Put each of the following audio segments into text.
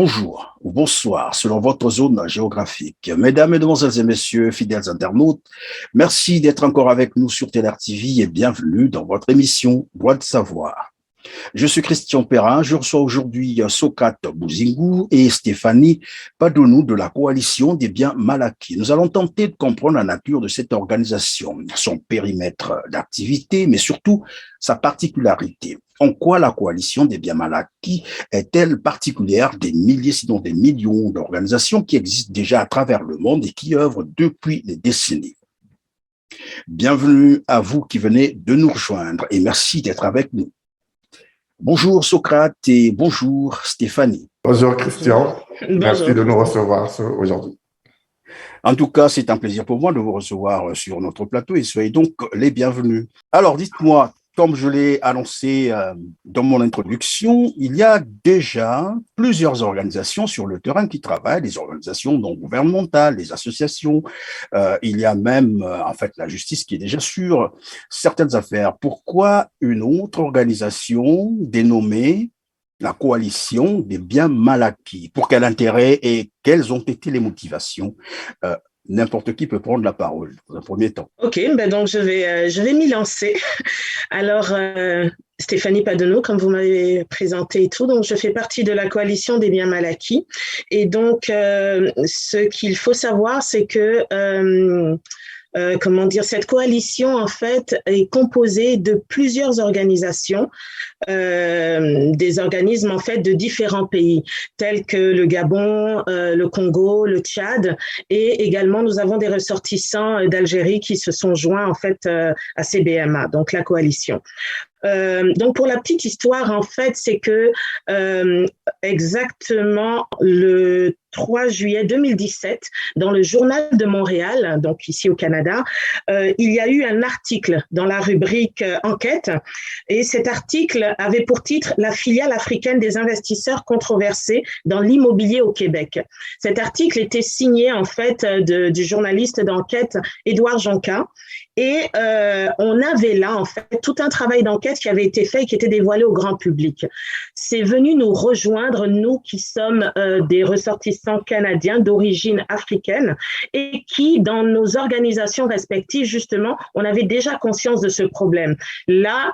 bonjour ou bonsoir selon votre zone géographique. Mesdames, Mesdemoiselles et Messieurs, fidèles internautes, merci d'être encore avec nous sur TLR TV et bienvenue dans votre émission Droit de savoir. Je suis Christian Perrin, je reçois aujourd'hui Socrate Bouzingou et Stéphanie Padonou de la Coalition des biens mal acquis. Nous allons tenter de comprendre la nature de cette organisation, son périmètre d'activité, mais surtout sa particularité. En quoi la Coalition des biens mal acquis est-elle particulière des milliers, sinon des millions d'organisations qui existent déjà à travers le monde et qui œuvrent depuis des décennies? Bienvenue à vous qui venez de nous rejoindre et merci d'être avec nous. Bonjour Socrate et bonjour Stéphanie. Bonjour Christian, merci Bonjour. de nous recevoir aujourd'hui. En tout cas, c'est un plaisir pour moi de vous recevoir sur notre plateau et soyez donc les bienvenus. Alors dites-moi, comme je l'ai annoncé dans mon introduction, il y a déjà plusieurs organisations sur le terrain qui travaillent, des organisations non gouvernementales, des associations. Il y a même, en fait, la justice qui est déjà sur certaines affaires. Pourquoi une autre organisation dénommée la Coalition des biens mal acquis? Pour quel intérêt et quelles ont été les motivations? N'importe qui peut prendre la parole dans un premier temps. Ok, donc je vais m'y lancer. Alors, Stéphanie Padonou, comme vous m'avez présenté et tout, donc je fais partie de la Coalition des biens mal acquis. Et donc, ce qu'il faut savoir, c'est que cette coalition, en fait, est composée de plusieurs organisations, des organismes, en fait, de différents pays, tels que le Gabon, le Congo, le Tchad, et également, nous avons des ressortissants d'Algérie qui se sont joints, en fait, à CBMA, donc la coalition. Donc pour la petite histoire, en fait, c'est que exactement le 3 juillet 2017, dans le Journal de Montréal, donc ici au Canada, il y a eu un article dans la rubrique Enquête, et cet article avait pour titre « La filiale africaine des investisseurs controversés dans l'immobilier au Québec ». Cet article était signé en fait du journaliste d'enquête Édouard Jonca. Et on avait là, en fait, tout un travail d'enquête qui avait été fait et qui était dévoilé au grand public. C'est venu nous rejoindre, nous qui sommes des ressortissants canadiens d'origine africaine et qui, dans nos organisations respectives, justement, on avait déjà conscience de ce problème. Là,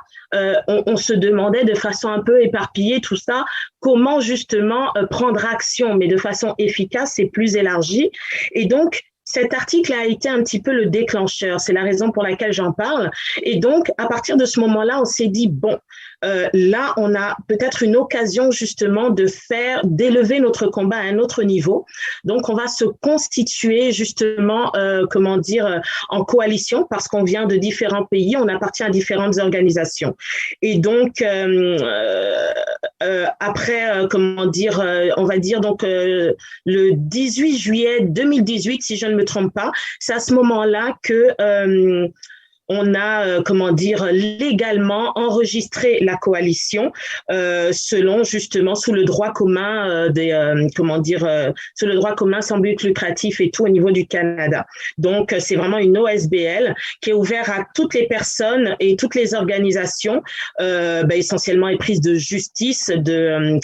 on se demandait de façon un peu éparpillée tout ça, comment justement prendre action, mais de façon efficace et plus élargie. Et donc, cet article a été un petit peu le déclencheur, c'est la raison pour laquelle j'en parle. Et donc, à partir de ce moment-là, on s'est dit, bon, là, on a peut-être une occasion justement d'élever notre combat à un autre niveau. Donc, on va se constituer justement, en coalition parce qu'on vient de différents pays, on appartient à différentes organisations. Et donc, on va dire donc le 18 juillet 2018, si je ne me trompe pas, c'est à ce moment-là que on a, légalement enregistré la coalition selon justement sous le droit commun sous le droit commun sans but lucratif et tout au niveau du Canada. Donc c'est vraiment une OSBL qui est ouverte à toutes les personnes et toutes les organisations, essentiellement éprises de justice, de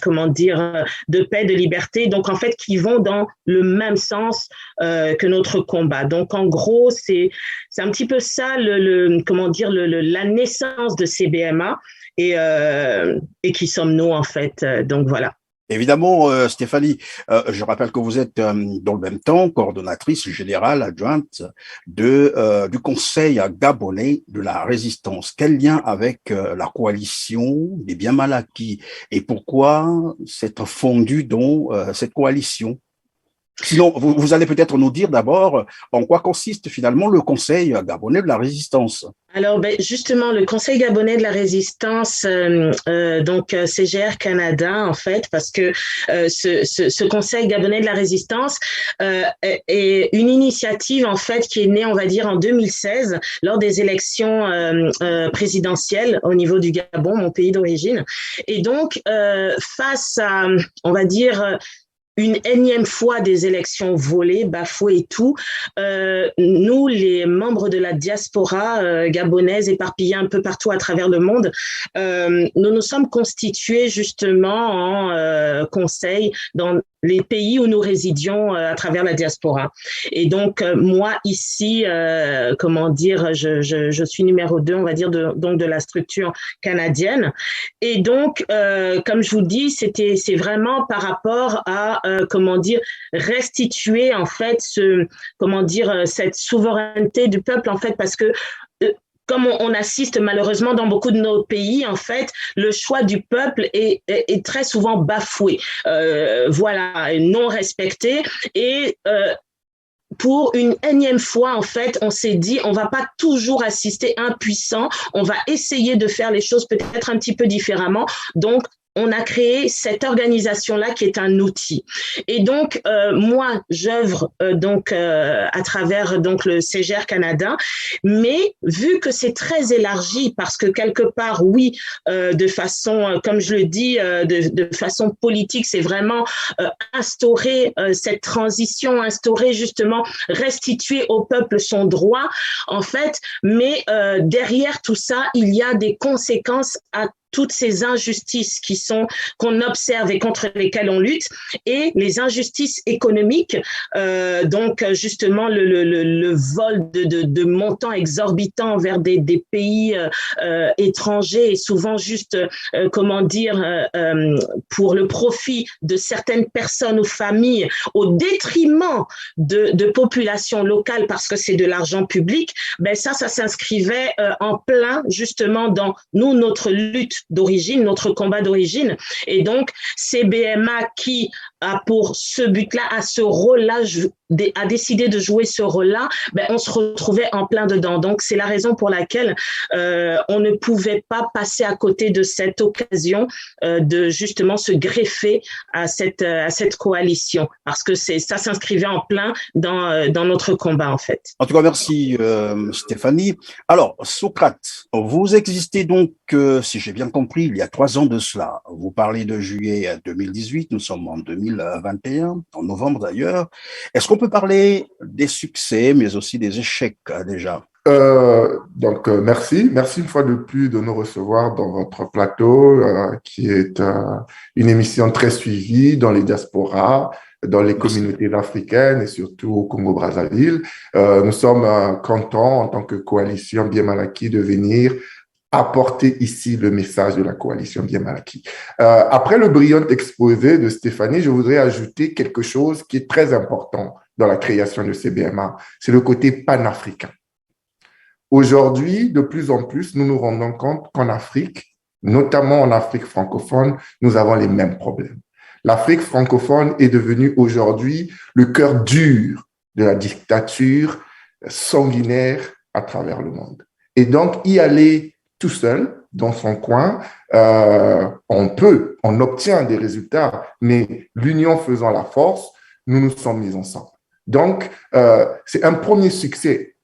paix, de liberté. Donc en fait qui vont dans le même sens que notre combat. Donc en gros c'est un petit peu ça la naissance de CBMA et qui sommes-nous en fait. Donc voilà. Évidemment, Stéphanie, je rappelle que vous êtes dans le même temps coordonnatrice générale adjointe du Conseil gabonais de la résistance. Quel lien avec la coalition des biens mal acquis et pourquoi s'être fondu dans cette coalition? Sinon, vous allez peut-être nous dire d'abord en quoi consiste finalement le Conseil gabonais de la résistance. Alors, justement, le Conseil gabonais de la résistance, CGR Canada, en fait, parce que ce Conseil gabonais de la résistance est une initiative, en fait, qui est née, on va dire, en 2016, lors des élections présidentielles au niveau du Gabon, mon pays d'origine. Et donc, face à, on va dire, une énième fois des élections volées, bafouées et tout, nous, les membres de la diaspora gabonaise éparpillés un peu partout à travers le monde, nous nous sommes constitués justement en conseil dans les pays où nous résidions à travers la diaspora. Et donc, moi, ici, je suis numéro 2, on va dire, donc de la structure canadienne. Et donc, comme je vous dis, c'est vraiment par rapport à, restituer, en fait, cette souveraineté du peuple, en fait, parce que comme on assiste malheureusement dans beaucoup de nos pays, en fait, le choix du peuple est très souvent bafoué, non respecté. Et pour une énième fois, en fait, on s'est dit, on va pas toujours assister impuissant, on va essayer de faire les choses peut-être un petit peu différemment. Donc, on a créé cette organisation-là qui est un outil. Et donc, moi, j'œuvre à travers donc le CGR Canada, mais vu que c'est très élargi, parce que quelque part, oui, de façon, comme je le dis, de façon politique, c'est vraiment instaurer cette transition, instaurer justement, restituer au peuple son droit, en fait, mais derrière tout ça, il y a des conséquences à toutes ces injustices qu'on observe et contre lesquelles on lutte, et les injustices économiques, donc justement le vol de montants exorbitants vers des pays étrangers, et souvent juste pour le profit de certaines personnes ou familles au détriment de populations locales, parce que c'est de l'argent public. Ben ça s'inscrivait en plein justement dans notre lutte d'origine, notre combat d'origine. Et donc, CBMA qui a pour ce but-là, à ce rôle-là, a décidé de jouer ce rôle-là, ben, on se retrouvait en plein dedans. Donc, c'est la raison pour laquelle on ne pouvait pas passer à côté de cette occasion de justement se greffer à cette coalition, parce que ça s'inscrivait en plein dans notre combat, en fait. En tout cas, merci Stéphanie. Alors, Socrate, vous existez donc, si j'ai bien compris, il y a 3 ans de cela. Vous parlez de juillet 2018, nous sommes en 2021, en novembre d'ailleurs. Est-ce qu'on peut parler des succès, mais aussi des échecs déjà? Merci une fois de plus de nous recevoir dans votre plateau, qui est une émission très suivie dans les diasporas, dans les communautés africaines et surtout au Congo-Brazzaville. Nous sommes contents en tant que coalition Bien Malaki de venir apporter ici le message de la coalition Bien Malaki. Après le brillant exposé de Stéphanie, je voudrais ajouter quelque chose qui est très important dans la création de CBMA, c'est le côté panafricain. Aujourd'hui, de plus en plus, nous nous rendons compte qu'en Afrique, notamment en Afrique francophone, nous avons les mêmes problèmes. L'Afrique francophone est devenue aujourd'hui le cœur dur de la dictature sanguinaire à travers le monde. Et donc, y aller tout seul, dans son coin, on obtient des résultats, mais l'union faisant la force, nous nous sommes mis ensemble. Donc, c'est un premier succès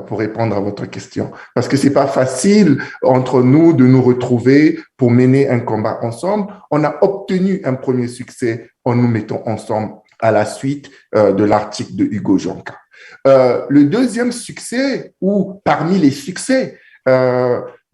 pour répondre à votre question, parce que c'est pas facile entre nous de nous retrouver pour mener un combat ensemble. On a obtenu un premier succès en nous mettant ensemble à la suite de l'article de Hugo Jonca. Le deuxième succès, ou parmi les succès,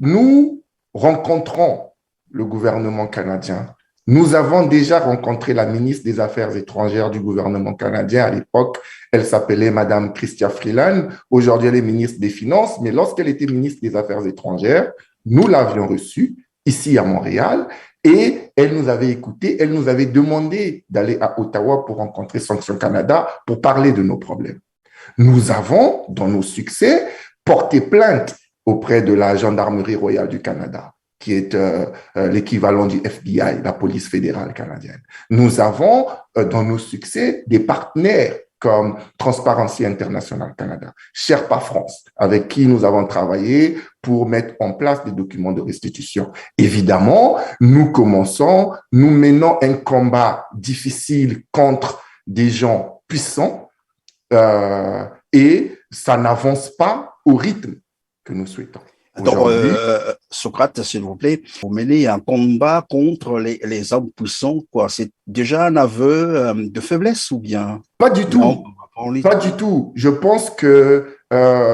nous rencontrons le gouvernement canadien. Nous avons déjà rencontré la ministre des Affaires étrangères du gouvernement canadien. À l'époque, elle s'appelait Madame Chrystia Freeland. Aujourd'hui, elle est ministre des Finances. Mais lorsqu'elle était ministre des Affaires étrangères, nous l'avions reçue ici à Montréal et elle nous avait écoutés. Elle nous avait demandé d'aller à Ottawa pour rencontrer Sanction Canada pour parler de nos problèmes. Nous avons, dans nos succès, porté plainte auprès de la Gendarmerie royale du Canada, qui est l'équivalent du FBI, la police fédérale canadienne. Nous avons, dans nos succès, des partenaires comme Transparency International Canada, Sherpa France, avec qui nous avons travaillé pour mettre en place des documents de restitution. Évidemment, nous menons un combat difficile contre des gens puissants et ça n'avance pas au rythme que nous souhaitons. Donc, Socrate, s'il vous plaît, vous menez un combat contre les hommes puissants, quoi. C'est déjà un aveu de faiblesse ou bien? Pas du tout. Non, pas du tout. Je pense que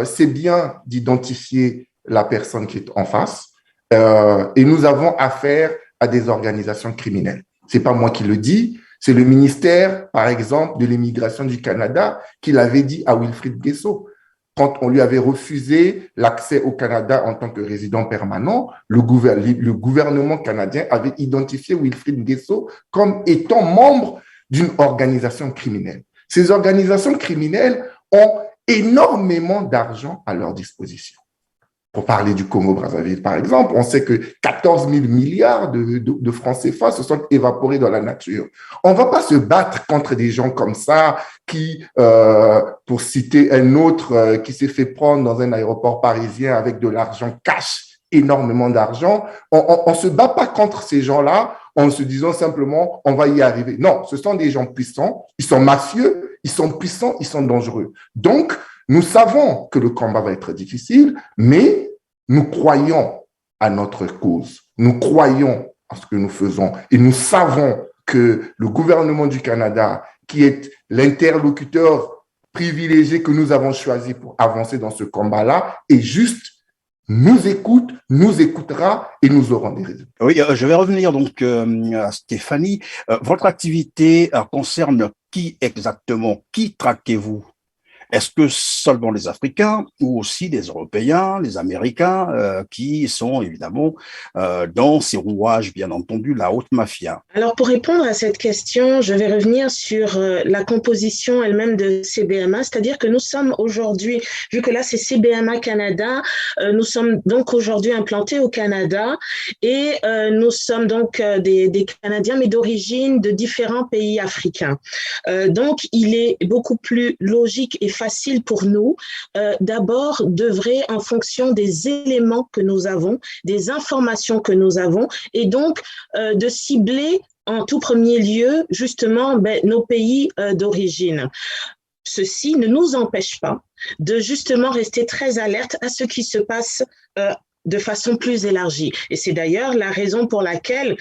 c'est bien d'identifier la personne qui est en face et nous avons affaire à des organisations criminelles. C'est pas moi qui le dis, C'est le ministère, par exemple, de l'immigration du Canada qui l'avait dit à Wilfrid Guesso. Quand on lui avait refusé l'accès au Canada en tant que résident permanent, le gouvernement canadien avait identifié Wilfrid Guesso comme étant membre d'une organisation criminelle. Ces organisations criminelles ont énormément d'argent à leur disposition. Pour parler du Congo-Brazzaville, par exemple, on sait que 14 000 milliards de francs CFA se sont évaporés dans la nature. On ne va pas se battre contre des gens comme ça qui, pour citer un autre, qui s'est fait prendre dans un aéroport parisien avec de l'argent cash, énormément d'argent. On ne se bat pas contre ces gens-là en se disant simplement on va y arriver. Non, ce sont des gens puissants, ils sont mafieux, ils sont puissants, ils sont dangereux. Donc, nous savons que le combat va être difficile, mais nous croyons à notre cause. Nous croyons à ce que nous faisons et nous savons que le gouvernement du Canada, qui est l'interlocuteur privilégié que nous avons choisi pour avancer dans ce combat-là, est juste, nous écoute, nous écoutera et nous aurons des résultats. Oui, je vais revenir donc à Stéphanie. Votre activité concerne qui exactement? Qui traquez-vous? Est-ce que seulement les Africains ou aussi les Européens, les Américains qui sont évidemment dans ces rouages, bien entendu, la haute mafia? Alors, pour répondre à cette question, je vais revenir sur la composition elle-même de CBMA, c'est-à-dire que nous sommes aujourd'hui, vu que là c'est CBMA Canada, nous sommes donc aujourd'hui implantés au Canada et nous sommes donc des Canadiens, mais d'origine de différents pays africains. Donc, il est beaucoup plus logique et facile pour nous d'abord d'œuvrer en fonction des éléments que nous avons, des informations que nous avons et donc de cibler en tout premier lieu justement nos pays d'origine. Ceci ne nous empêche pas de justement rester très alerte à ce qui se passe de façon plus élargie. Et c'est d'ailleurs la raison pour laquelle,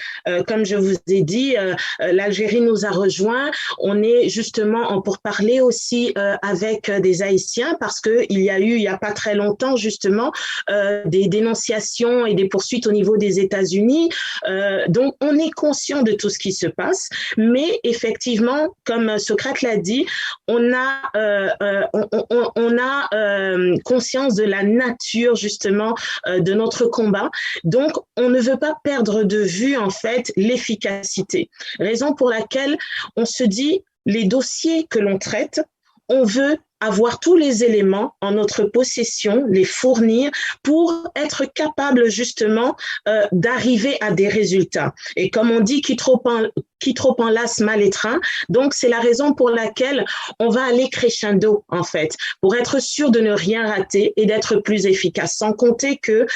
comme je vous ai dit, l'Algérie nous a rejoints. On est justement en pourparlers aussi avec des Haïtiens parce que il y a eu, il y a pas très longtemps, justement, des dénonciations et des poursuites au niveau des États-Unis. Donc, on est conscient de tout ce qui se passe, mais effectivement, comme Socrate l'a dit, on a conscience de la nature, justement, de notre combat. Donc, on ne veut pas perdre de vue, en fait, l'efficacité. Raison pour laquelle on se dit, les dossiers que l'on traite, on veut avoir tous les éléments en notre possession, les fournir pour être capable justement d'arriver à des résultats. Et comme on dit, qui trop enlace mal étreint. Donc, c'est la raison pour laquelle on va aller crescendo, en fait, pour être sûr de ne rien rater et d'être plus efficace. Sans compter que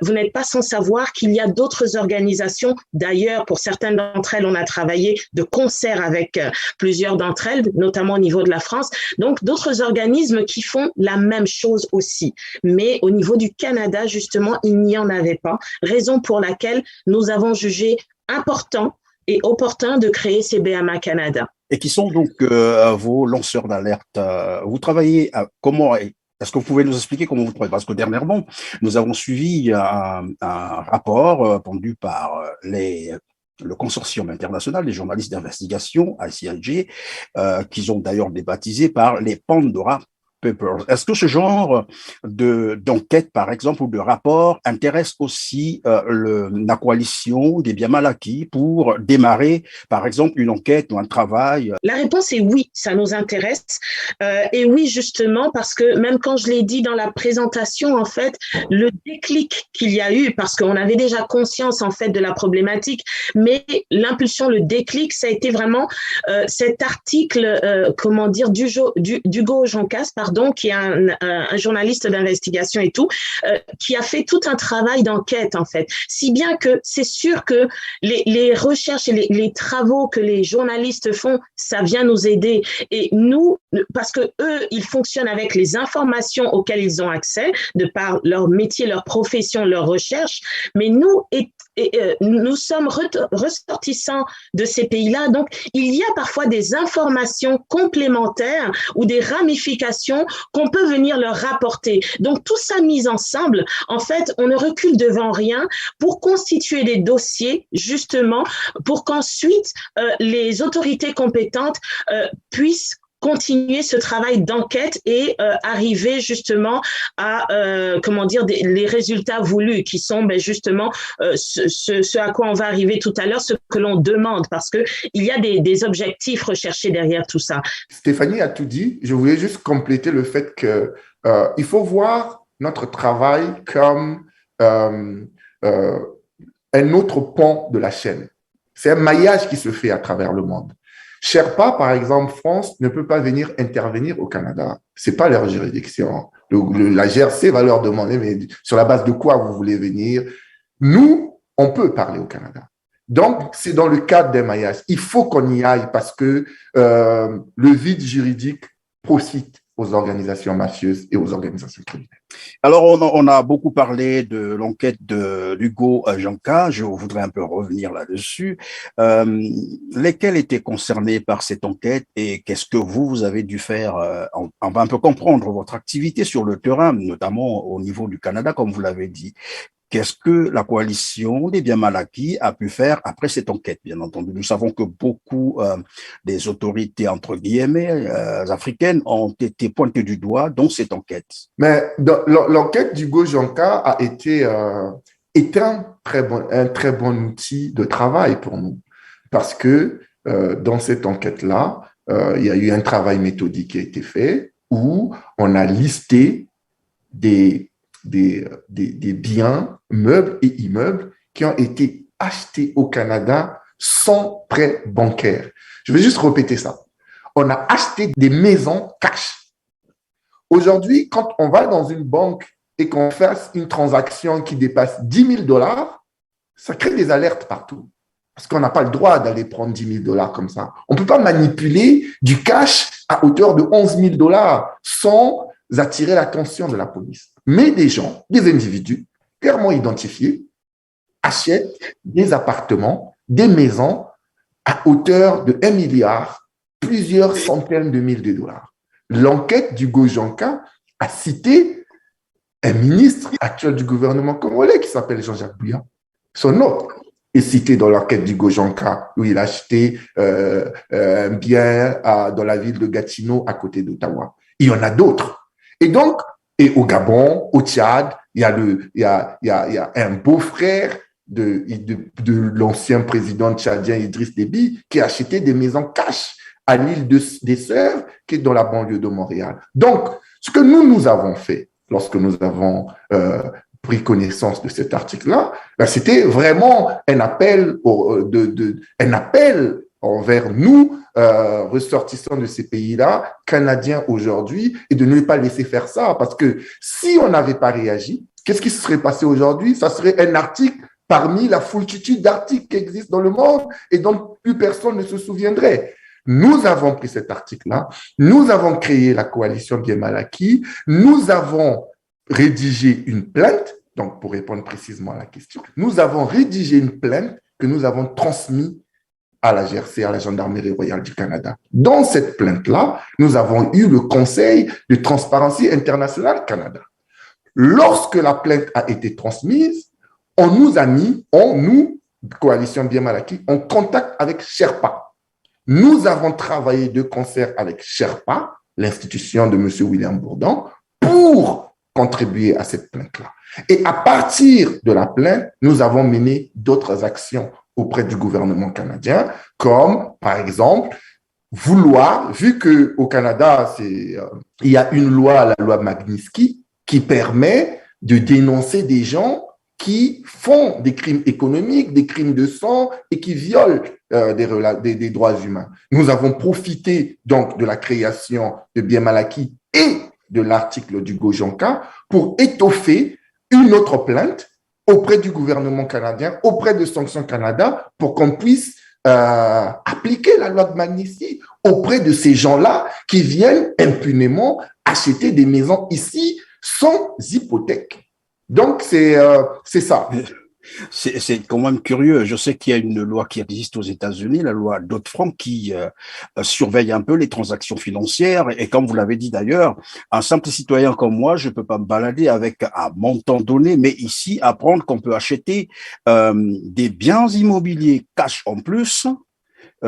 vous n'êtes pas sans savoir qu'il y a d'autres organisations. D'ailleurs, pour certaines d'entre elles, on a travaillé de concert avec plusieurs d'entre elles, notamment au niveau de la France. Donc, d'autres organismes qui font la même chose aussi. Mais au niveau du Canada, justement, il n'y en avait pas. Raison pour laquelle nous avons jugé important et opportun de créer CBMA Canada. Et qui sont donc vos lanceurs d'alerte? Vous travaillez comment? Est-ce que vous pouvez nous expliquer comment vous travaillez? Parce que dernièrement, nous avons suivi un rapport pondu par le consortium international des journalistes d'investigation, ICIJ, qu'ils ont d'ailleurs débaptisé par les Pandora Papers. Est-ce que ce genre d'enquête, par exemple, ou de rapport intéresse aussi la coalition des biens mal acquis pour démarrer, par exemple, une enquête ou un travail? La réponse est oui, ça nous intéresse. Et oui, justement, parce que même quand je l'ai dit dans la présentation, en fait, le déclic qu'il y a eu, parce qu'on avait déjà conscience, en fait, de la problématique, mais l'impulsion, le déclic, ça a été vraiment cet article, d'Hugo Joncas, qui est un journaliste d'investigation et tout, qui a fait tout un travail d'enquête, en fait. Si bien que c'est sûr que les recherches et les travaux que les journalistes font, ça vient nous aider. Et nous, parce que eux, ils fonctionnent avec les informations auxquelles ils ont accès, de par leur métier, leur profession, leur recherche, mais nous, nous sommes ressortissants de ces pays-là. Donc, il y a parfois des informations complémentaires ou des ramifications informations qu'on peut venir leur rapporter. Donc, tout ça mis ensemble, en fait, on ne recule devant rien pour constituer des dossiers, justement, pour qu'ensuite, les autorités compétentes puissent continuer ce travail d'enquête et arriver justement à les résultats voulus qui sont justement ce à quoi on va arriver tout à l'heure, ce que l'on demande, parce que il y a des objectifs recherchés derrière tout ça. Stéphanie a tout dit. Je voulais juste compléter le fait que il faut voir notre travail comme un autre pont de la chaîne. C'est un maillage qui se fait à travers le monde. Sherpa, par exemple, France ne peut pas venir intervenir au Canada. C'est pas leur juridiction. La GRC va leur demander, mais sur la base de quoi vous voulez venir? Nous, on peut parler au Canada. Donc, c'est dans le cadre des maillages. Il faut qu'on y aille parce que le vide juridique profite aux organisations mafieuses et aux organisations criminelles. Alors, on a beaucoup parlé de l'enquête de Hugo Janka. Je voudrais un peu revenir là-dessus. Lesquels étaient concernés par cette enquête et qu'est-ce que vous avez dû faire? On va un peu comprendre votre activité sur le terrain, notamment au niveau du Canada, comme vous l'avez dit. Qu'est-ce que la coalition des biens mal acquis a pu faire après cette enquête? Bien entendu, nous savons que beaucoup des autorités, entre guillemets, africaines ont été pointées du doigt dans cette enquête. Mais l'enquête d'Hugo Janka a été est un très bon outil de travail pour nous. Parce que dans cette enquête-là, il y a eu un travail méthodique qui a été fait où on a listé des biens, meubles et immeubles qui ont été achetés au Canada sans prêt bancaire. Je vais juste répéter ça. On a acheté des maisons cash. Aujourd'hui, quand on va dans une banque et qu'on fasse une transaction qui dépasse 10 000 $, ça crée des alertes partout. Parce qu'on n'a pas le droit d'aller prendre 10 000 $ comme ça. On ne peut pas manipuler du cash à hauteur de 11 000 $ sans attirer l'attention de la police. Mais des gens, des individus clairement identifiés, achètent des appartements, des maisons à hauteur de 1 milliard, plusieurs centaines de milliers de dollars. L'enquête d'Hugo Janka a cité un ministre actuel du gouvernement congolais qui s'appelle Jean-Jacques Bouya. Son nom est cité dans l'enquête d'Hugo Janka, où il a acheté un bien dans la ville de Gatineau, à côté d'Ottawa. Il y en a d'autres. Et donc, et au Gabon, au Tchad, il y a un beau-frère de l'ancien président tchadien Idriss Déby qui a acheté des maisons cash à l'île des Sœurs, qui est dans la banlieue de Montréal. Donc, ce que nous avons fait lorsque nous avons pris connaissance de cet article-là, c'était vraiment un appel envers nous, ressortissants de ces pays-là, Canadiens aujourd'hui, et de ne pas laisser faire ça. Parce que si on n'avait pas réagi, qu'est-ce qui se serait passé aujourd'hui? Ça serait un article parmi la foultitude d'articles qui existent dans le monde et dont plus personne ne se souviendrait. Nous avons pris cet article-là, nous avons créé la coalition Bien Mal Acquis, nous avons rédigé une plainte, donc pour répondre précisément à la question, nous avons rédigé une plainte que nous avons transmise à la GRC, à la Gendarmerie royale du Canada. Dans cette plainte-là, nous avons eu le Conseil de transparence internationale Canada. Lorsque la plainte a été transmise, on nous a mis, nous, Coalition Bien Mal Acquis, en contact avec Sherpa. Nous avons travaillé de concert avec Sherpa, l'institution de M. William Bourdon, pour contribuer à cette plainte-là. Et à partir de la plainte, nous avons mené d'autres actions auprès du gouvernement canadien, comme, par exemple, vu qu'au Canada, il y a une loi, la loi Magnitsky, qui permet de dénoncer des gens qui font des crimes économiques, des crimes de sang et qui violent des droits humains. Nous avons profité donc de la création de Bien Mal Acquis et de l'article d'Hugo Janka pour étoffer une autre plainte auprès du gouvernement canadien, auprès de Sanctions Canada, pour qu'on puisse appliquer la loi de Magnitsky auprès de ces gens-là qui viennent impunément acheter des maisons ici sans hypothèque. Donc, c'est ça. C'est quand même curieux. Je sais qu'il y a une loi qui existe aux États-Unis, la loi Dodd-Frank, qui surveille un peu les transactions financières. Et comme vous l'avez dit d'ailleurs, un simple citoyen comme moi, je ne peux pas me balader avec un montant donné, mais ici, apprendre qu'on peut acheter des biens immobiliers cash en plus,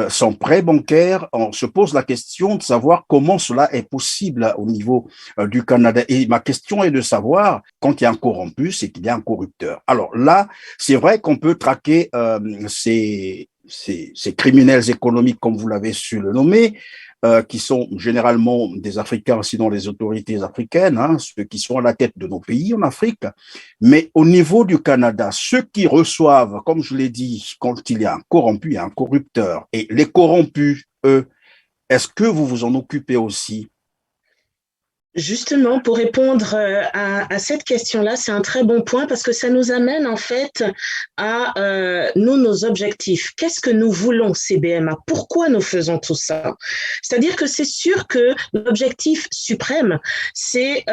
son prêt bancaire, on se pose la question de savoir comment cela est possible au niveau du Canada. Et ma question est de savoir, quand il y a un corrompu, c'est qu'il y a un corrupteur. Alors là, c'est vrai qu'on peut traquer ces criminels économiques, comme vous l'avez su le nommer, qui sont généralement des Africains, sinon les autorités africaines, hein, ceux qui sont à la tête de nos pays en Afrique. Mais au niveau du Canada, ceux qui reçoivent, comme je l'ai dit, quand il y a un corrompu, il y a un corrupteur. Et les corrompus, eux, est-ce que vous vous en occupez aussi? Justement, pour répondre à cette question-là, c'est un très bon point parce que ça nous amène en fait à nous, nos objectifs. Qu'est-ce que nous voulons, CBMA? Pourquoi nous faisons tout ça? C'est-à-dire que c'est sûr que l'objectif suprême, c'est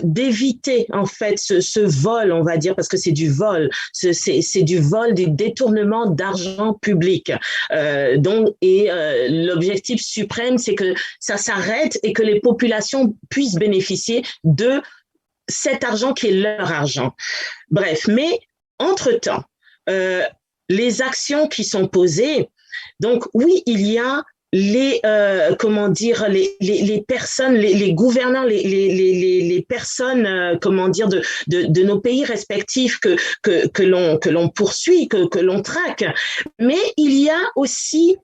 d'éviter en fait ce vol, on va dire, parce que c'est du vol, c'est du vol, du détournement d'argent public. L'objectif suprême, c'est que ça s'arrête et que les populations puissent bénéficier de cet argent qui est leur argent. Bref, mais entre-temps, les actions qui sont posées, donc oui, il y a les personnes, les gouvernants, les personnes de nos pays respectifs que l'on poursuit, que l'on traque, mais il y a aussi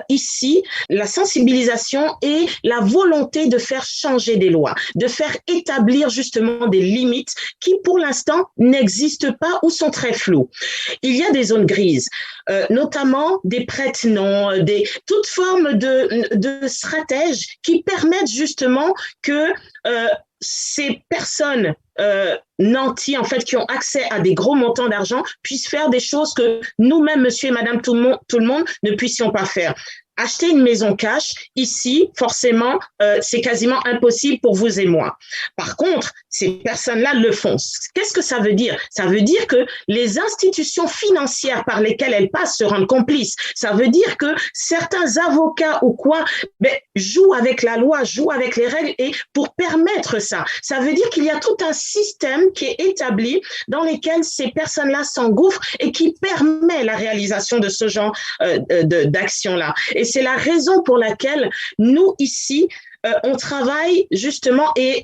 ici la sensibilisation et la volonté de faire changer des lois, de faire établir justement des limites qui pour l'instant n'existent pas ou sont très floues. Il y a des zones grises, notamment des prête-noms, toute forme de stratèges qui permettent justement que ces personnes nantis, en fait, qui ont accès à des gros montants d'argent, puissent faire des choses que nous-mêmes, monsieur et madame tout le monde, ne puissions pas faire. Acheter une maison cash, ici, forcément, c'est quasiment impossible pour vous et moi. Par contre, ces personnes-là le font. Qu'est-ce que ça veut dire? Ça veut dire que les institutions financières par lesquelles elles passent se rendent complices. Ça veut dire que certains avocats ou quoi jouent avec la loi, jouent avec les règles et pour permettre ça. Ça veut dire qu'il y a tout un système qui est établi dans lequel ces personnes-là s'engouffrent et qui permet la réalisation de ce genre d'action-là. Et c'est la raison pour laquelle nous, ici, on travaille justement et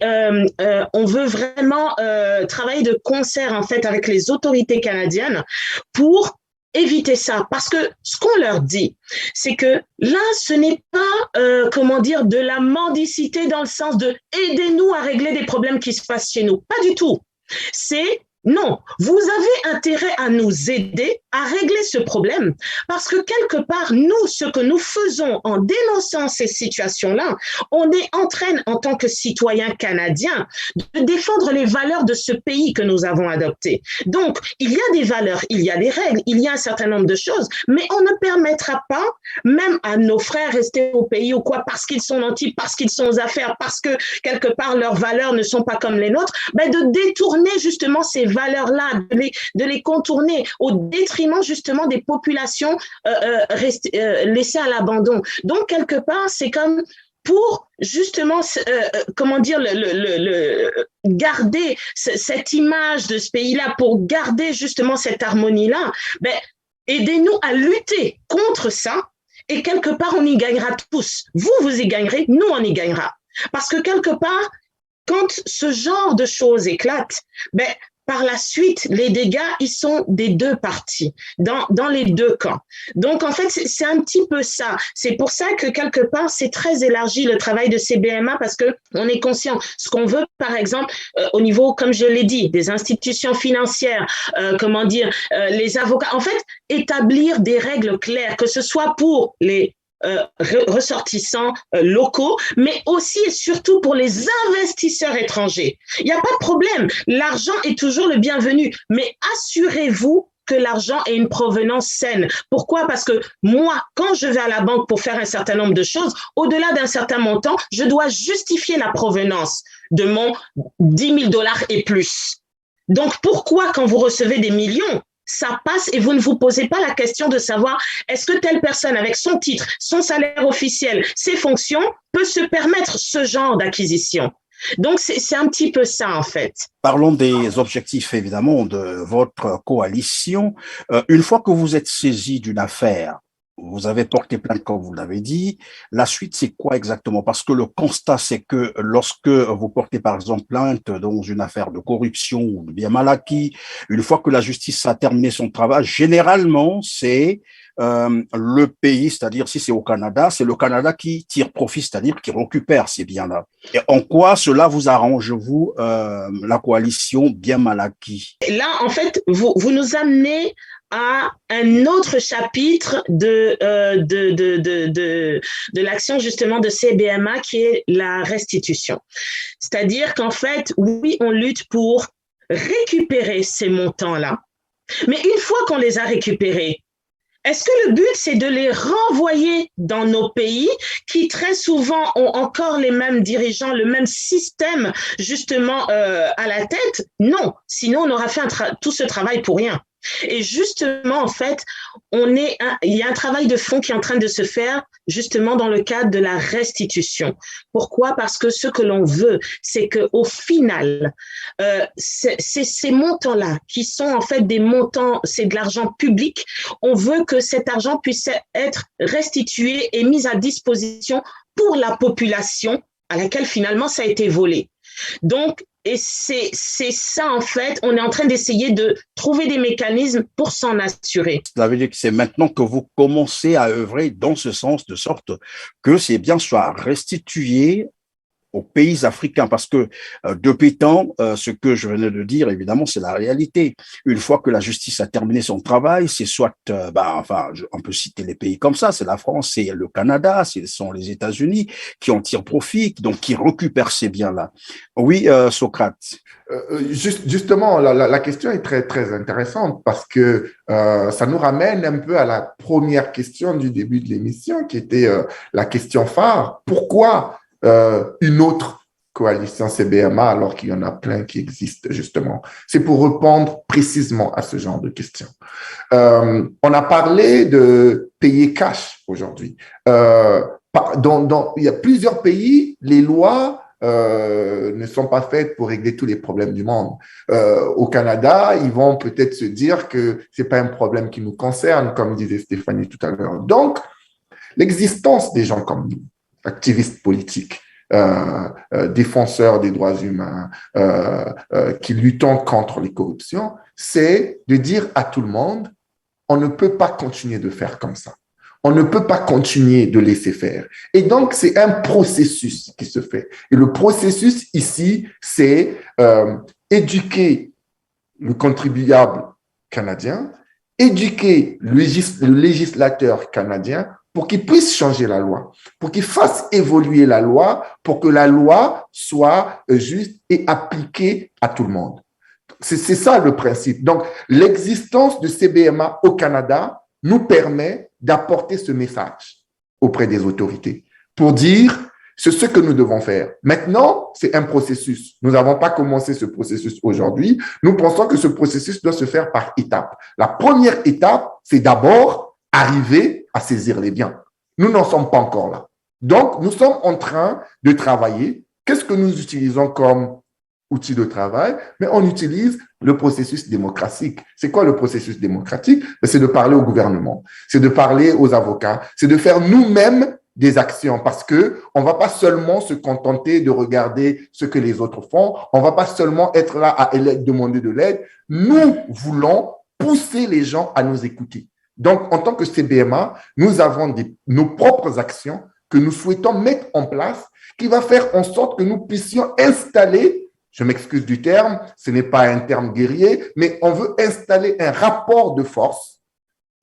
on veut vraiment travailler de concert en fait avec les autorités canadiennes pour éviter ça. Parce que ce qu'on leur dit, c'est que là, ce n'est pas, de la mendicité dans le sens de aidez-nous à régler des problèmes qui se passent chez nous. Pas du tout. C'est non, vous avez intérêt à nous aider à régler ce problème parce que quelque part, nous, ce que nous faisons en dénonçant ces situations-là, on est en train, en tant que citoyens canadiens, de défendre les valeurs de ce pays que nous avons adopté. Donc, il y a des valeurs, il y a des règles, il y a un certain nombre de choses, mais on ne permettra pas, même à nos frères restés au pays ou quoi, parce qu'ils sont nantis, parce qu'ils sont aux affaires, parce que quelque part leurs valeurs ne sont pas comme les nôtres, de détourner justement ces valeurs-là, de les contourner au détriment justement des populations laissées à l'abandon. Donc, quelque part, c'est comme pour justement, garder cette image de ce pays-là, pour garder justement cette harmonie-là, aidez-nous à lutter contre ça et quelque part, on y gagnera tous. Vous y gagnerez, nous, on y gagnera. Parce que quelque part, quand ce genre de choses éclatent, par la suite, les dégâts, ils sont des deux parties, dans les deux camps. Donc, en fait, c'est un petit peu ça. C'est pour ça que, quelque part, c'est très élargi le travail de CBMA parce qu'on est conscient. Ce qu'on veut, par exemple, au niveau, comme je l'ai dit, des institutions financières, les avocats, en fait, établir des règles claires, que ce soit pour les ressortissants locaux, mais aussi et surtout pour les investisseurs étrangers. Il n'y a pas de problème. L'argent est toujours le bienvenu, mais assurez-vous que l'argent ait une provenance saine. Pourquoi? Parce que moi, quand je vais à la banque pour faire un certain nombre de choses, au-delà d'un certain montant, je dois justifier la provenance de mon 10 000 $ et plus. Donc, pourquoi quand vous recevez des millions, ça passe et vous ne vous posez pas la question de savoir est-ce que telle personne avec son titre, son salaire officiel, ses fonctions peut se permettre ce genre d'acquisition? Donc, c'est un petit peu ça, en fait. Parlons des objectifs, évidemment, de votre coalition. Une fois que vous êtes saisi d'une affaire, vous avez porté plainte, comme vous l'avez dit. La suite, c'est quoi exactement? Parce que le constat, c'est que lorsque vous portez, par exemple, plainte dans une affaire de corruption ou de bien mal acquis, une fois que la justice a terminé son travail, généralement, c'est le pays, c'est-à-dire si c'est au Canada, c'est le Canada qui tire profit, c'est-à-dire qui récupère ces biens-là. Et en quoi cela vous arrange, vous, la coalition bien mal acquis? Là, en fait, vous nous amenez à un autre chapitre de l'action justement de CBMA qui est la restitution. C'est-à-dire qu'en fait, oui, on lutte pour récupérer ces montants-là. Mais une fois qu'on les a récupérés, est-ce que le but, c'est de les renvoyer dans nos pays qui très souvent ont encore les mêmes dirigeants, le même système justement à la tête? Non, sinon on aura fait tout ce travail pour rien. Et justement, en fait, il y a un travail de fond qui est en train de se faire justement dans le cadre de la restitution. Pourquoi? Parce que ce que l'on veut, c'est qu'au final, ces montants-là, qui sont en fait des montants, c'est de l'argent public, on veut que cet argent puisse être restitué et mis à disposition pour la population à laquelle finalement ça a été volé. Donc, et c'est ça, en fait, on est en train d'essayer de trouver des mécanismes pour s'en assurer. Ça veut dire que c'est maintenant que vous commencez à œuvrer dans ce sens, de sorte que ces biens soient restitués aux pays africains, parce que depuis tant, ce que je venais de dire, évidemment, c'est la réalité. Une fois que la justice a terminé son travail, c'est soit, on peut citer les pays comme ça, c'est la France, c'est le Canada, ce sont les États-Unis qui en tirent profit, donc qui récupèrent ces biens-là. Oui, Socrate. Justement, la question est très, très intéressante parce que ça nous ramène un peu à la première question du début de l'émission, qui était la question phare. Pourquoi une autre coalition CBMA alors qu'il y en a plein qui existent justement? C'est pour répondre précisément à ce genre de questions. On a parlé de payer cash aujourd'hui. Il y a plusieurs pays, les lois ne sont pas faites pour régler tous les problèmes du monde. Au Canada, ils vont peut-être se dire que c'est pas un problème qui nous concerne, comme disait Stéphanie tout à l'heure. Donc, l'existence des gens comme nous, activistes politiques, défenseurs des droits humains, qui luttent contre les corruptions, c'est de dire à tout le monde, on ne peut pas continuer de faire comme ça. On ne peut pas continuer de laisser faire. Et donc, c'est un processus qui se fait. Et le processus ici, c'est éduquer le contribuable canadien, éduquer le législateur canadien pour qu'il puisse changer la loi, pour qu'il fasse évoluer la loi, pour que la loi soit juste et appliquée à tout le monde. C'est ça le principe. Donc, l'existence de CBMA au Canada nous permet d'apporter ce message auprès des autorités pour dire c'est ce que nous devons faire. Maintenant, c'est un processus. Nous n'avons pas commencé ce processus aujourd'hui. Nous pensons que ce processus doit se faire par étapes. La première étape, c'est d'abord arriver à saisir les biens. Nous n'en sommes pas encore là. Donc, nous sommes en train de travailler. Qu'est-ce que nous utilisons comme outil de travail? Mais on utilise le processus démocratique. C'est quoi le processus démocratique? C'est de parler au gouvernement, c'est de parler aux avocats, c'est de faire nous-mêmes des actions parce que on va pas seulement se contenter de regarder ce que les autres font, on va pas seulement être là à demander de l'aide. Nous voulons pousser les gens à nous écouter. Donc, en tant que CBMA, nous avons nos propres actions que nous souhaitons mettre en place qui va faire en sorte que nous puissions installer, je m'excuse du terme, ce n'est pas un terme guerrier, mais on veut installer un rapport de force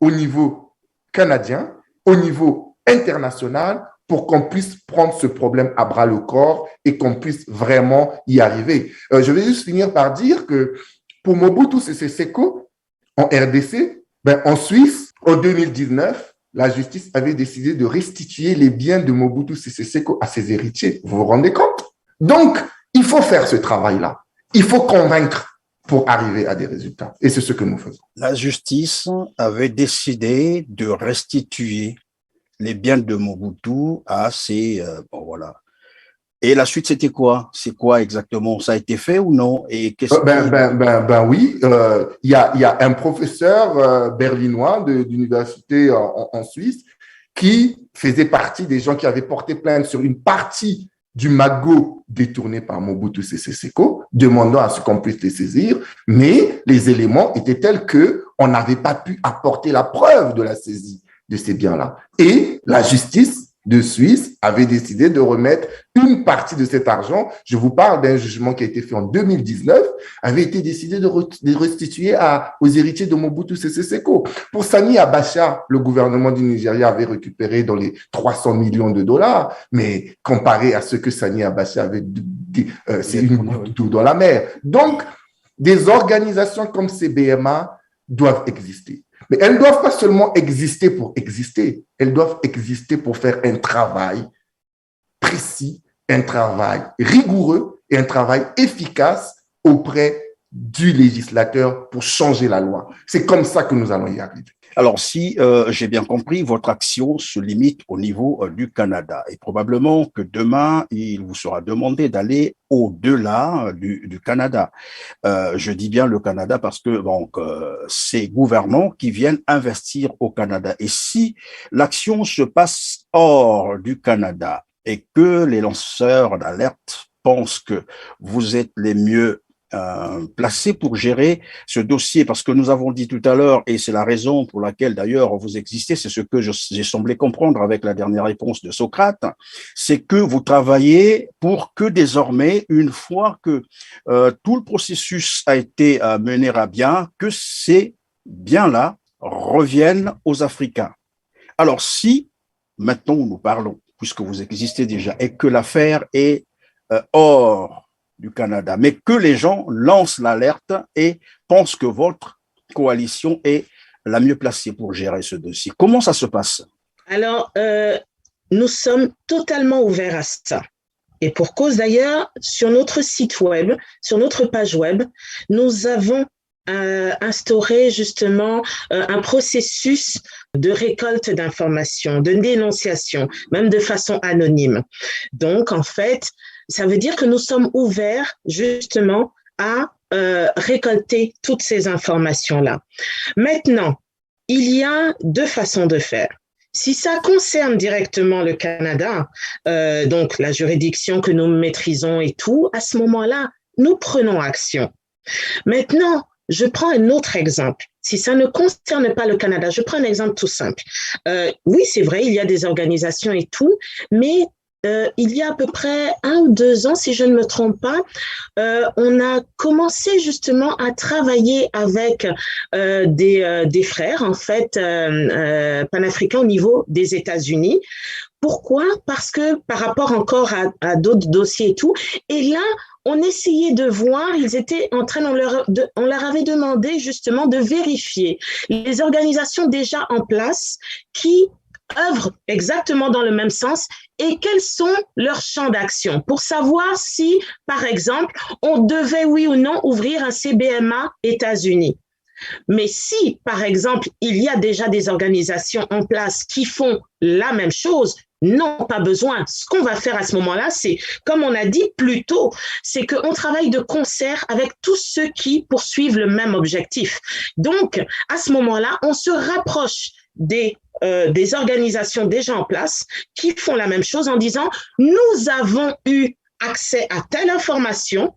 au niveau canadien, au niveau international, pour qu'on puisse prendre ce problème à bras le corps et qu'on puisse vraiment y arriver. Je vais juste finir par dire que pour Mobutu Sese Seko, en RDC, en Suisse, en 2019, la justice avait décidé de restituer les biens de Mobutu Sese Seko à ses héritiers. Vous vous rendez compte? Donc, il faut faire ce travail-là. Il faut convaincre pour arriver à des résultats. Et c'est ce que nous faisons. La justice avait décidé de restituer les biens de Mobutu à ses... bon, voilà. Et la suite, c'était quoi? C'est quoi exactement? Ça a été fait ou non? Et qu'est-ce oui, il y a un professeur berlinois d'université en Suisse qui faisait partie des gens qui avaient porté plainte sur une partie du magot détourné par Mobutu Sese Seko, demandant à ce qu'on puisse les saisir, mais les éléments étaient tels qu'on n'avait pas pu apporter la preuve de la saisie de ces biens-là. Et la justice de Suisse avait décidé de remettre une partie de cet argent. Je vous parle d'un jugement qui a été fait en 2019, avait été décidé de restituer aux héritiers de Mobutu Sese Seko. Pour Sani Abacha, le gouvernement du Nigeria avait récupéré dans les 300 millions de dollars, mais comparé à ce que Sani Abacha avait, c'est une goutte d'eau dans la mer. Donc, des organisations comme CBMA doivent exister. Mais elles ne doivent pas seulement exister pour exister, elles doivent exister pour faire un travail précis, un travail rigoureux et un travail efficace auprès du législateur pour changer la loi. C'est comme ça que nous allons y arriver. Alors, si j'ai bien compris, votre action se limite au niveau du Canada et probablement que demain, il vous sera demandé d'aller au-delà du Canada. Je dis bien le Canada parce que donc c'est gouvernants qui viennent investir au Canada. Et si l'action se passe hors du Canada et que les lanceurs d'alerte pensent que vous êtes les mieux placé pour gérer ce dossier, parce que nous avons dit tout à l'heure, et c'est la raison pour laquelle d'ailleurs vous existez, c'est ce que j'ai semblé comprendre avec la dernière réponse de Socrate, c'est que vous travaillez pour que désormais, une fois que tout le processus a été mené à bien, que ces biens-là reviennent aux Africains. Alors si, maintenant nous parlons, puisque vous existez déjà, et que l'affaire est hors du Canada, mais que les gens lancent l'alerte et pensent que votre coalition est la mieux placée pour gérer ce dossier. Comment ça se passe? Alors, nous sommes totalement ouverts à ça. Et pour cause d'ailleurs, sur notre site web, sur notre page web, nous avons instauré justement un processus de récolte d'informations, de dénonciation, même de façon anonyme. Donc, en fait, ça veut dire que nous sommes ouverts justement à récolter toutes ces informations-là. Maintenant, il y a deux façons de faire. Si ça concerne directement le Canada, donc la juridiction que nous maîtrisons et tout, à ce moment-là, nous prenons action. Maintenant, je prends un autre exemple. Si ça ne concerne pas le Canada, je prends un exemple tout simple. Oui, c'est vrai, il y a des organisations et tout, mais il y a à peu près 1 ou 2 ans, si je ne me trompe pas, on a commencé justement à travailler avec des frères, en fait, panafricains au niveau des États-Unis. Pourquoi? Parce que par rapport encore à d'autres dossiers et tout, et là, on essayait de voir, ils étaient en train, on leur avait demandé justement de vérifier les organisations déjà en place qui œuvrent exactement dans le même sens et quels sont leurs champs d'action pour savoir si, par exemple, on devait, oui ou non, ouvrir un CBMA États-Unis. Mais si, par exemple, il y a déjà des organisations en place qui font la même chose, non, pas besoin. Ce qu'on va faire à ce moment-là, c'est, comme on a dit plus tôt, c'est qu'on travaille de concert avec tous ceux qui poursuivent le même objectif. Donc, à ce moment-là, on se rapproche des organisations déjà en place qui font la même chose en disant « Nous avons eu accès à telle information.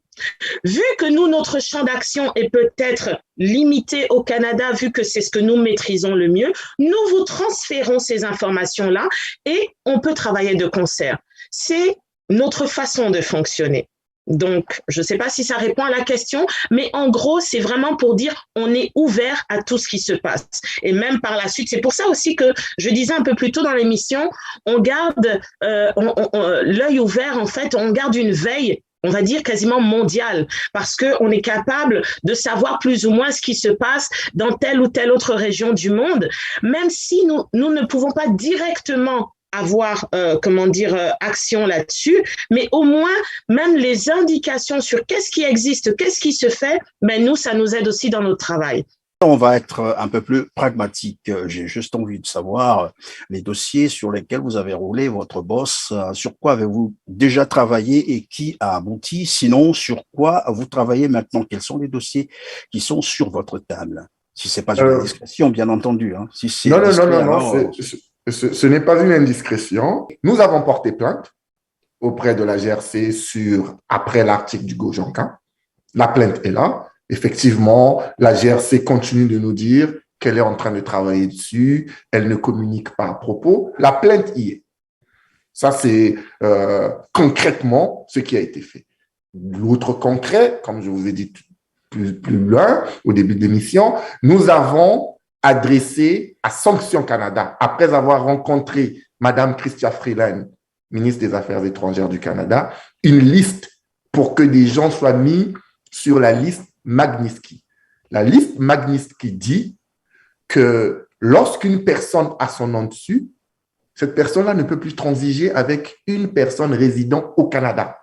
Vu que nous, notre champ d'action est peut-être limité au Canada, vu que c'est ce que nous maîtrisons le mieux, nous vous transférons ces informations-là et on peut travailler de concert. » C'est notre façon de fonctionner. Donc, je ne sais pas si ça répond à la question, mais en gros, c'est vraiment pour dire on est ouvert à tout ce qui se passe. Et même par la suite, c'est pour ça aussi que je disais un peu plus tôt dans l'émission, on garde l'œil ouvert, en fait, on garde une veille, on va dire quasiment mondiale, parce qu'on est capable de savoir plus ou moins ce qui se passe dans telle ou telle autre région du monde, même si nous ne pouvons pas directement avoir, action là-dessus, mais au moins, même les indications sur qu'est-ce qui existe, qu'est-ce qui se fait, ben nous, ça nous aide aussi dans notre travail. On va être un peu plus pragmatique. J'ai juste envie de savoir les dossiers sur lesquels vous avez roulé votre bosse. Sur quoi avez-vous déjà travaillé et qui a abouti? Sinon, sur quoi vous travaillez maintenant? Quels sont les dossiers qui sont sur votre table? Si c'est pas une indiscrétion, bien entendu. Hein. Si c'est non, ce n'est pas une indiscrétion. Nous avons porté plainte auprès de la GRC après l'article du Gojanka. La plainte est là. Effectivement, la GRC continue de nous dire qu'elle est en train de travailler dessus, elle ne communique pas à propos. La plainte y est. Ça, c'est concrètement ce qui a été fait. L'autre concret, comme je vous ai dit plus loin, au début de l'émission, nous avons adressé à Sanctions Canada, après avoir rencontré Mme Chrystia Freeland, ministre des Affaires étrangères du Canada, une liste pour que des gens soient mis sur la liste Magnitsky. La liste Magnitsky dit que lorsqu'une personne a son nom dessus, cette personne-là ne peut plus transiger avec une personne résidant au Canada.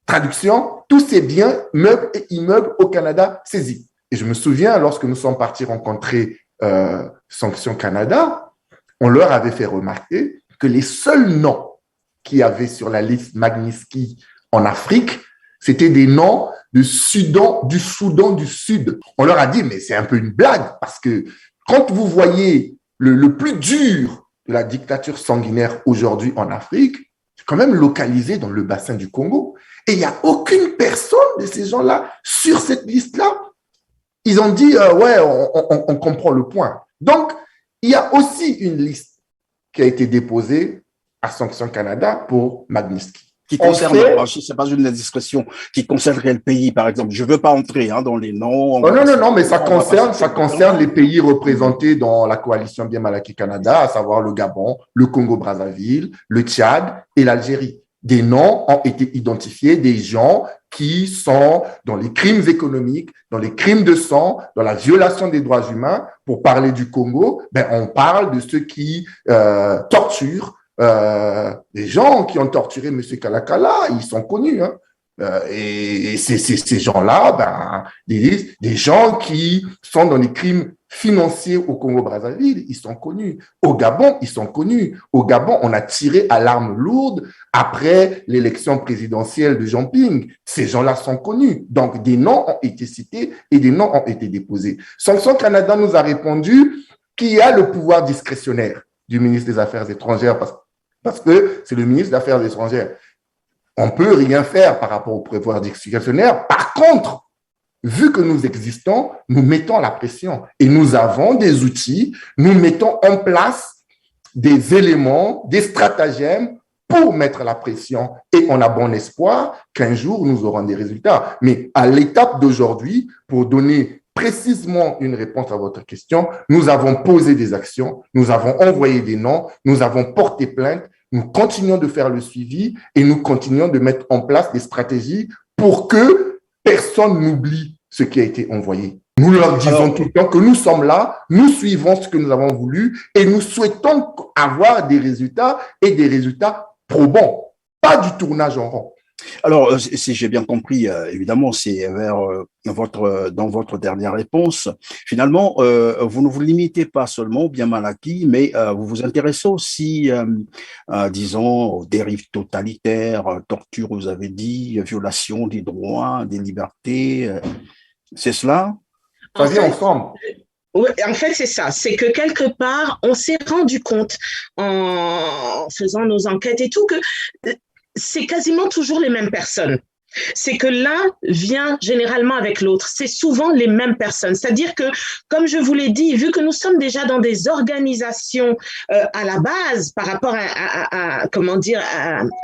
Traduction, tous ces biens, meubles et immeubles au Canada saisis. Et je me souviens, lorsque nous sommes partis rencontrer Sanctions Canada, on leur avait fait remarquer que les seuls noms qu'il y avait sur la liste Magnitsky en Afrique, c'était des noms du Soudan du Sud. On leur a dit, mais c'est un peu une blague, parce que quand vous voyez le plus dur de la dictature sanguinaire aujourd'hui en Afrique, c'est quand même localisé dans le bassin du Congo. Et il n'y a aucune personne de ces gens-là sur cette liste-là. Ils ont dit, ouais, on comprend le point. Donc, il y a aussi une liste qui a été déposée à Sanctions Canada pour Magnitsky. Qui concerne, c'est pas une indiscrétion, qui concerne quel pays, par exemple? Je veux pas entrer dans les noms. Non, mais ça concerne les pays représentés dans la coalition Bien Malaky Canada, à savoir le Gabon, le Congo-Brazzaville, le Tchad et l'Algérie. Des noms ont été identifiés, des gens qui sont dans les crimes économiques, dans les crimes de sang, dans la violation des droits humains. Pour parler du Congo, on parle de ceux qui torturent, les gens qui ont torturé M. Kalakala, ils sont connus. Hein. Et ces gens-là, des gens qui sont dans les crimes financiers au Congo-Brazzaville, ils sont connus. Au Gabon, ils sont connus. Au Gabon, on a tiré à l'arme lourde après l'élection présidentielle de Jean Ping. Ces gens-là sont connus. Donc, des noms ont été cités et des noms ont été déposés. Sanctions Canada nous a répondu qu'il y a le pouvoir discrétionnaire du ministre des Affaires étrangères parce que c'est le ministre des Affaires étrangères. On ne peut rien faire par rapport au pouvoir discrétionnaire. Par contre, vu que nous existons, nous mettons la pression et nous avons des outils, nous mettons en place des éléments, des stratagèmes pour mettre la pression et on a bon espoir qu'un jour nous aurons des résultats. Mais à l'étape d'aujourd'hui, pour donner précisément une réponse à votre question, nous avons posé des actions, nous avons envoyé des noms, nous avons porté plainte, nous continuons de faire le suivi et nous continuons de mettre en place des stratégies pour que personne n'oublie ce qui a été envoyé. Nous leur disons tout le temps que nous sommes là, nous suivons ce que nous avons voulu et nous souhaitons avoir des résultats et des résultats probants, pas du tournage en rond. Alors, si j'ai bien compris, évidemment, c'est dans votre dernière réponse. Finalement, vous ne vous limitez pas seulement au Bien Malaky, mais vous vous intéressez aussi, disons, aux dérives totalitaires, torture, vous avez dit, violation des droits, des libertés. C'est cela? Ça vient ensemble. Oui, en fait, c'est ça. C'est que quelque part, on s'est rendu compte en faisant nos enquêtes et tout que c'est quasiment toujours les mêmes personnes. C'est que l'un vient généralement avec l'autre. C'est souvent les mêmes personnes. C'est-à-dire que, comme je vous l'ai dit, vu que nous sommes déjà dans des organisations à la base par rapport à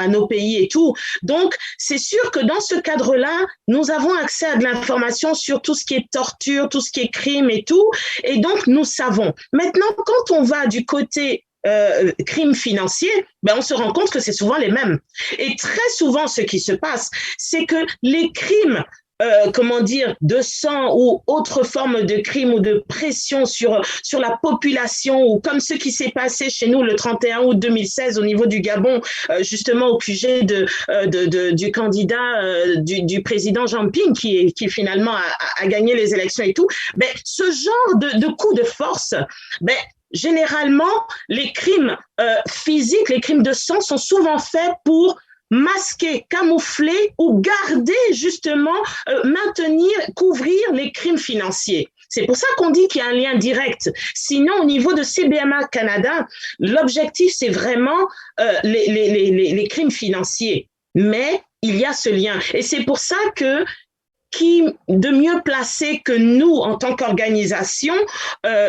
nos pays et tout, donc c'est sûr que dans ce cadre-là, nous avons accès à de l'information sur tout ce qui est torture, tout ce qui est crime et tout, et donc nous savons. Maintenant, quand on va du côté crimes financiers, on se rend compte que c'est souvent les mêmes. Et très souvent, ce qui se passe, c'est que les crimes comment dire, de sang ou autre forme de crime ou de pression sur la population, ou comme ce qui s'est passé chez nous le 31 août 2016 au niveau du Gabon, justement au QG du candidat du président Jean Ping qui finalement a gagné les élections et tout, ben, ce genre de coup de force, ben, généralement, les crimes physiques, les crimes de sang sont souvent faits pour masquer, camoufler ou garder justement, maintenir, couvrir les crimes financiers. C'est pour ça qu'on dit qu'il y a un lien direct. Sinon, au niveau de CBMA Canada, l'objectif, c'est vraiment les crimes financiers. Mais il y a ce lien. Et c'est pour ça que qui de mieux placé que nous en tant qu'organisation,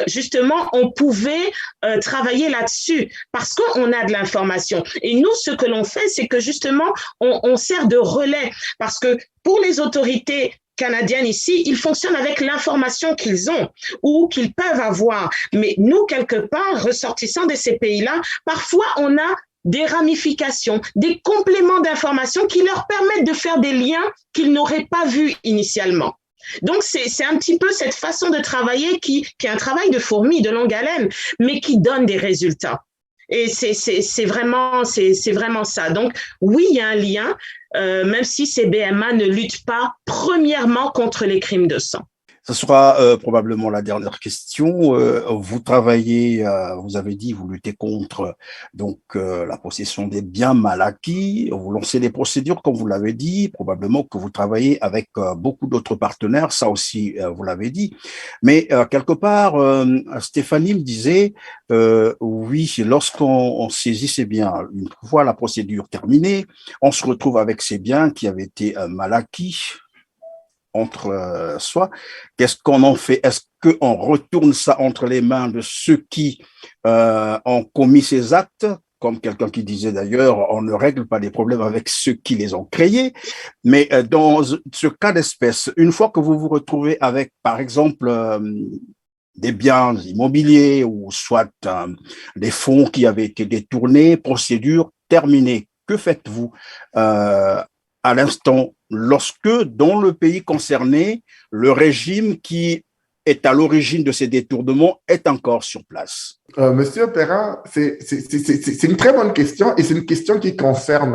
justement, on pouvait travailler là-dessus parce qu'on a de l'information. Et nous, ce que l'on fait, c'est que justement, on sert de relais parce que pour les autorités canadiennes ici, ils fonctionnent avec l'information qu'ils ont ou qu'ils peuvent avoir. Mais nous, quelque part, ressortissants de ces pays-là, parfois, on a des ramifications, des compléments d'informations qui leur permettent de faire des liens qu'ils n'auraient pas vus initialement. Donc, c'est un petit peu cette façon de travailler qui est un travail de fourmi, de longue haleine, mais qui donne des résultats. Et c'est vraiment ça. Donc, oui, il y a un lien, même si CBMA ne lutte pas premièrement contre les crimes de sang. Ce sera probablement la dernière question. Vous travaillez, vous avez dit, vous luttez contre la possession des biens mal acquis. Vous lancez des procédures, comme vous l'avez dit. Probablement que vous travaillez avec beaucoup d'autres partenaires. Ça aussi, vous l'avez dit. Mais quelque part, Stéphanie me disait, oui, lorsqu'on saisit ces biens, une fois la procédure terminée, on se retrouve avec ces biens qui avaient été mal acquis entre soi. Qu'est-ce qu'on en fait? Est-ce qu'on retourne ça entre les mains de ceux qui ont commis ces actes? Comme quelqu'un qui disait d'ailleurs, on ne règle pas les problèmes avec ceux qui les ont créés. Mais dans ce cas d'espèce, une fois que vous vous retrouvez avec, par exemple, des biens immobiliers ou soit des fonds qui avaient été détournés, procédure terminée, que faites-vous à l'instant lorsque, dans le pays concerné, le régime qui est à l'origine de ces détournements est encore sur place? Monsieur Perrin, c'est une très bonne question et c'est une question qui concerne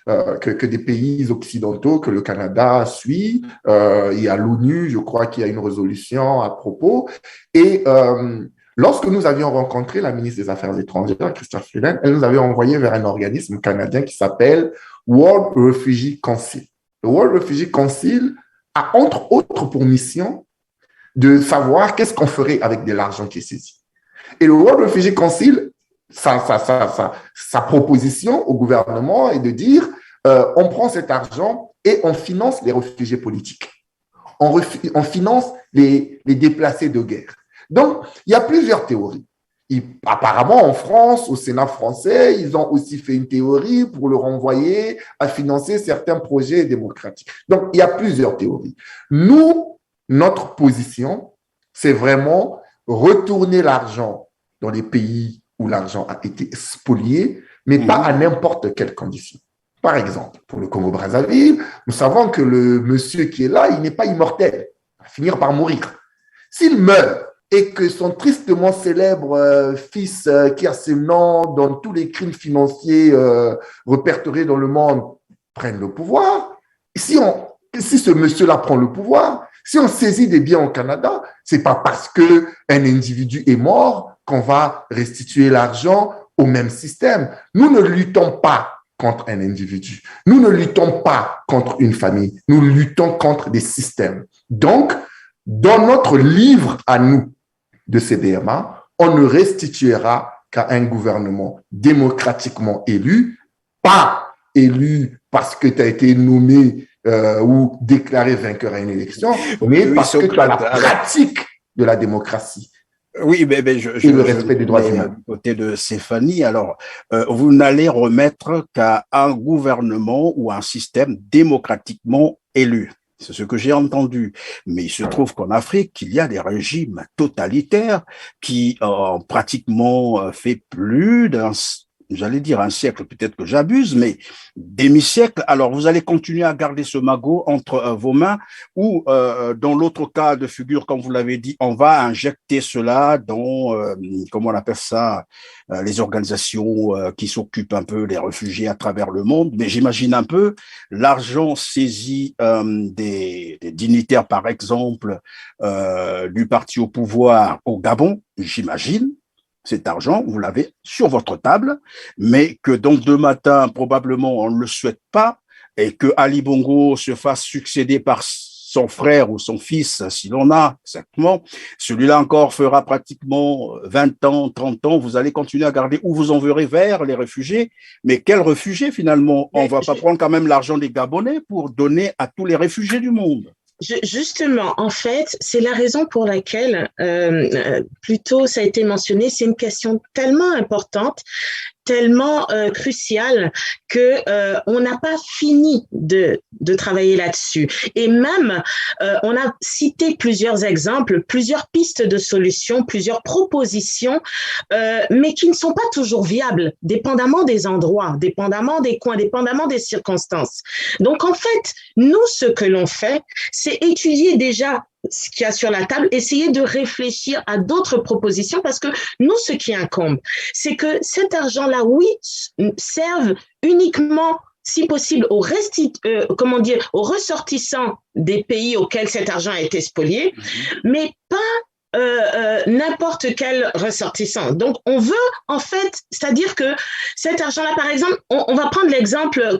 que des pays occidentaux, que le Canada suit. Il y a l'ONU, je crois qu'il y a une résolution à propos. Et lorsque nous avions rencontré la ministre des Affaires étrangères, Chrystia Freeland, elle nous avait envoyé vers un organisme canadien qui s'appelle World Refugee Council. Le World Refugee Council a entre autres pour mission de savoir qu'est-ce qu'on ferait avec de l'argent qui est saisi. Et le World Refugee Council, sa proposition au gouvernement est de dire on prend cet argent et on finance les réfugiés politiques. On finance les déplacés de guerre. Donc, il y a plusieurs théories. Apparemment, en France, au Sénat français, ils ont aussi fait une théorie pour le renvoyer à financer certains projets démocratiques. Donc, il y a plusieurs théories. Nous, notre position, c'est vraiment retourner l'argent dans les pays où l'argent a été spolié, mais pas à n'importe quelle condition. Par exemple, pour le Congo-Brazzaville, nous savons que le monsieur qui est là, il n'est pas immortel. Il va finir par mourir. S'il meurt et que son tristement célèbre fils qui a ce nom dans tous les crimes financiers répertoriés dans le monde prenne le pouvoir, si ce monsieur-là prend le pouvoir, si on saisit des biens au Canada, c'est pas parce que un individu est mort qu'on va restituer l'argent au même système. Nous ne luttons pas contre un individu. Nous ne luttons pas contre une famille. Nous luttons contre des systèmes. Donc, dans notre livre à nous de CBMA, on ne restituera qu'à un gouvernement démocratiquement élu, pas élu parce que tu as été nommé ou déclaré vainqueur à une élection, mais parce que tu as la pratique de la démocratie. Oui, mais et le respect des droits humains. Du côté de Stéphanie, alors, vous n'allez remettre qu'à un gouvernement ou un système démocratiquement élu. C'est ce que j'ai entendu. Mais il se trouve qu'en Afrique, il y a des régimes totalitaires qui ont pratiquement fait plus d'un j'allais dire un siècle, peut-être que j'abuse, mais demi-siècle, alors vous allez continuer à garder ce magot entre vos mains ou dans l'autre cas de figure, comme vous l'avez dit, on va injecter cela dans, comment on appelle ça, les organisations qui s'occupent un peu des réfugiés à travers le monde. Mais j'imagine un peu l'argent saisi des dignitaires, par exemple, du parti au pouvoir au Gabon, j'imagine. Cet argent, vous l'avez sur votre table, mais que donc demain matin, probablement, on ne le souhaite pas, et que Ali Bongo se fasse succéder par son frère ou son fils, si l'on a, exactement. Celui-là encore fera pratiquement 20 ans, 30 ans. Vous allez continuer à garder où vous enverrez vers les réfugiés. Mais quels réfugiés, finalement? On ne va pas prendre quand même l'argent des Gabonais pour donner à tous les réfugiés du monde. Justement, en fait, c'est la raison pour laquelle, plus tôt, ça a été mentionné, c'est une question tellement importante, tellement cruciale que on n'a pas fini de travailler là-dessus. Et même, on a cité plusieurs exemples, plusieurs pistes de solutions, plusieurs propositions, mais qui ne sont pas toujours viables, dépendamment des endroits, dépendamment des coins, dépendamment des circonstances. Donc, en fait, nous, ce que l'on fait, c'est étudier déjà ce qu'il y a sur la table, essayer de réfléchir à d'autres propositions parce que nous, ce qui incombe, c'est que cet argent-là, oui, serve uniquement, si possible, aux ressortissants des pays auxquels cet argent a été spolié, mais pas n'importe quel ressortissant. Donc, on veut, en fait, c'est-à-dire que cet argent-là, par exemple, on va prendre l'exemple,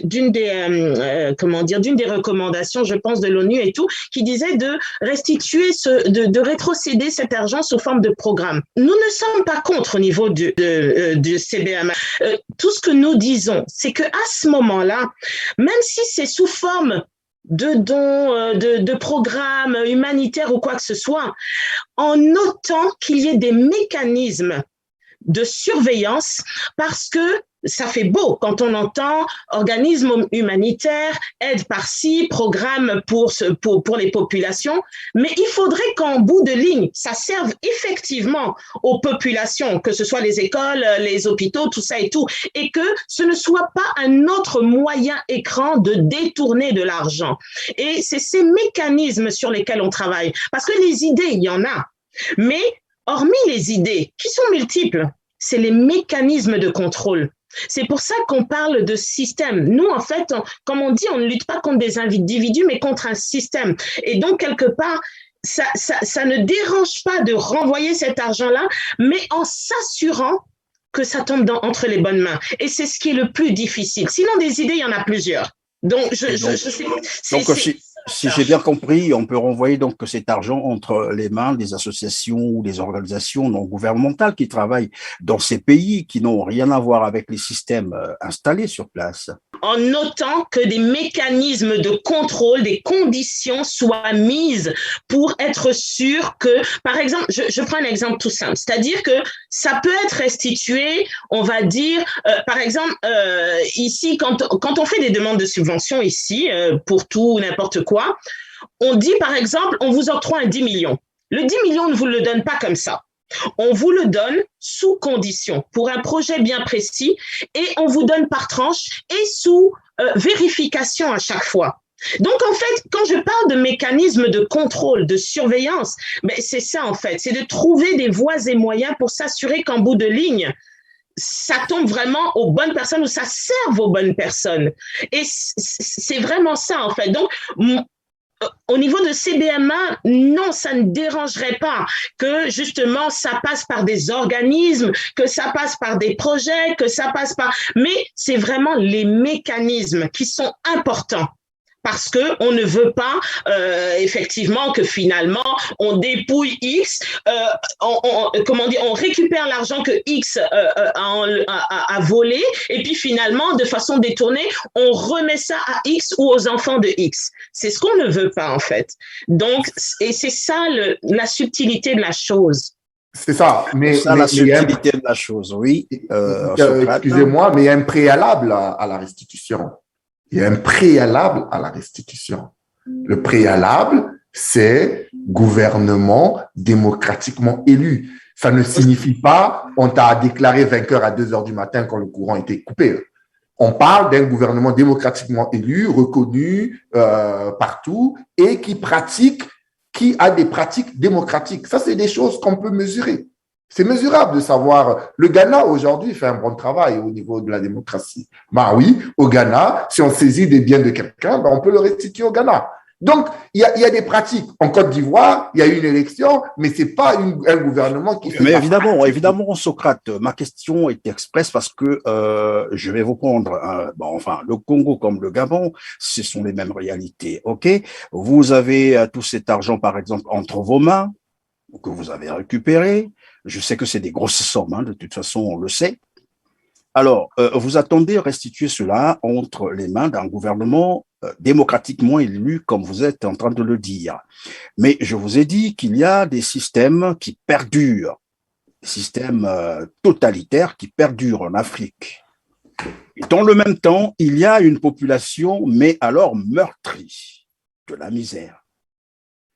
d'une des recommandations, je pense, de l'ONU et tout, qui disait de restituer, de rétrocéder cet argent sous forme de programme. Nous ne sommes pas contre au niveau du CBAM. Tout ce que nous disons, c'est que à ce moment-là, même si c'est sous forme de dons, de programmes humanitaires ou quoi que ce soit, en notant qu'il y ait des mécanismes de surveillance parce que ça fait beau quand on entend organisme humanitaire, aide par-ci, programme pour les populations, mais il faudrait qu'en bout de ligne, ça serve effectivement aux populations, que ce soit les écoles, les hôpitaux, tout ça et tout, et que ce ne soit pas un autre moyen écran de détourner de l'argent. Et c'est ces mécanismes sur lesquels on travaille, parce que les idées, il y en a, mais hormis les idées, qui sont multiples, c'est les mécanismes de contrôle. C'est pour ça qu'on parle de système. Nous, en fait, comme on dit, on ne lutte pas contre des individus, mais contre un système. Et donc, quelque part, ça ne dérange pas de renvoyer cet argent-là, mais en s'assurant que ça tombe entre les bonnes mains. Et c'est ce qui est le plus difficile. Sinon, des idées, il y en a plusieurs. Donc, si j'ai bien compris, on peut renvoyer donc cet argent entre les mains des associations ou des organisations non gouvernementales qui travaillent dans ces pays qui n'ont rien à voir avec les systèmes installés sur place. En notant que des mécanismes de contrôle, des conditions soient mises pour être sûr que, par exemple, je prends un exemple tout simple, c'est-à-dire que ça peut être restitué, on va dire, par exemple, ici, quand on fait des demandes de subventions ici, pour tout ou n'importe quoi, on dit, par exemple, on vous octroie un 10 millions. Le 10 millions, on ne vous le donne pas comme ça. On vous le donne sous condition pour un projet bien précis et on vous donne par tranche et sous vérification à chaque fois. Donc, en fait, quand je parle de mécanismes de contrôle, de surveillance, c'est ça, en fait, c'est de trouver des voies et moyens pour s'assurer qu'en bout de ligne, ça tombe vraiment aux bonnes personnes ou ça serve aux bonnes personnes. Et c'est vraiment ça, en fait. Donc, au niveau de CBMA, non, ça ne dérangerait pas que justement ça passe par des organismes, que ça passe par des projets, que ça passe par... Mais c'est vraiment les mécanismes qui sont importants. Parce qu'on ne veut pas effectivement que finalement on dépouille X, on récupère l'argent que X a volé et puis finalement de façon détournée on remet ça à X ou aux enfants de X. C'est ce qu'on ne veut pas en fait. Donc et c'est ça la subtilité de la chose. C'est ça. La subtilité de la chose, oui. Excusez-moi, mais il y a un préalable à la restitution. Il y a un préalable à la restitution. Le préalable, c'est gouvernement démocratiquement élu. Ça ne signifie pas on t'a déclaré vainqueur à 2 heures du matin quand le courant était coupé. On parle d'un gouvernement démocratiquement élu, reconnu partout et qui a des pratiques démocratiques. Ça, c'est des choses qu'on peut mesurer. C'est mesurable de savoir. Le Ghana, aujourd'hui, fait un bon travail au niveau de la démocratie. Ben oui, au Ghana, si on saisit des biens de quelqu'un, ben on peut le restituer au Ghana. Donc, il y a des pratiques. En Côte d'Ivoire, il y a eu une élection, mais c'est pas un gouvernement qui fait. Mais évidemment, Socrate, ma question est expresse parce que je vais vous prendre, le Congo comme le Gabon, ce sont les mêmes réalités, ok? Vous avez tout cet argent, par exemple, entre vos mains, que vous avez récupéré. Je sais que c'est des grosses sommes, hein, de toute façon, on le sait. Alors, vous attendez restituer cela entre les mains d'un gouvernement démocratiquement élu, comme vous êtes en train de le dire. Mais je vous ai dit qu'il y a des systèmes qui perdurent, des systèmes totalitaires qui perdurent en Afrique. Et dans le même temps, il y a une population, mais alors meurtrie, de la misère.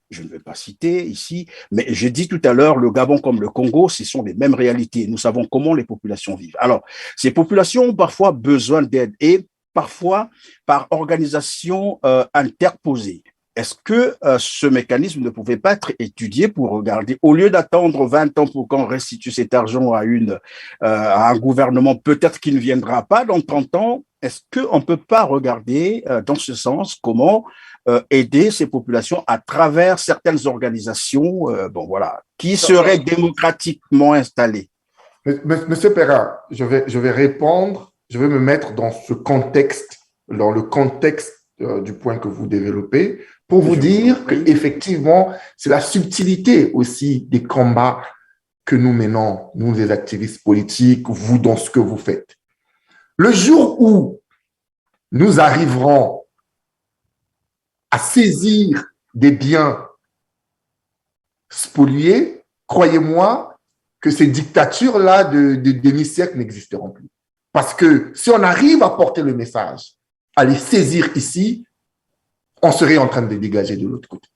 Je ne vais pas citer ici, mais j'ai dit tout à l'heure, le Gabon comme le Congo, ce sont les mêmes réalités. Nous savons comment les populations vivent. Alors, ces populations ont parfois besoin d'aide et parfois par organisation interposée. Est-ce que ce mécanisme ne pouvait pas être étudié pour regarder, au lieu d'attendre 20 ans pour qu'on restitue cet argent à un gouvernement peut-être qui ne viendra pas dans 30 ans, est-ce qu'on ne peut pas regarder dans ce sens comment aider ces populations à travers certaines organisations qui seraient démocratiquement installées? Monsieur Perrin, je vais répondre, je vais me mettre dans ce contexte, dans le contexte du point que vous développez, pour vous dire qu'effectivement, c'est la subtilité aussi des combats que nous menons, nous les activistes politiques, vous dans ce que vous faites. Le jour où nous arriverons à saisir des biens spoliés, croyez-moi que ces dictatures-là de demi-siècle n'existeront plus. Parce que si on arrive à porter le message, à les saisir ici, on serait en train de les dégager de l'autre côté.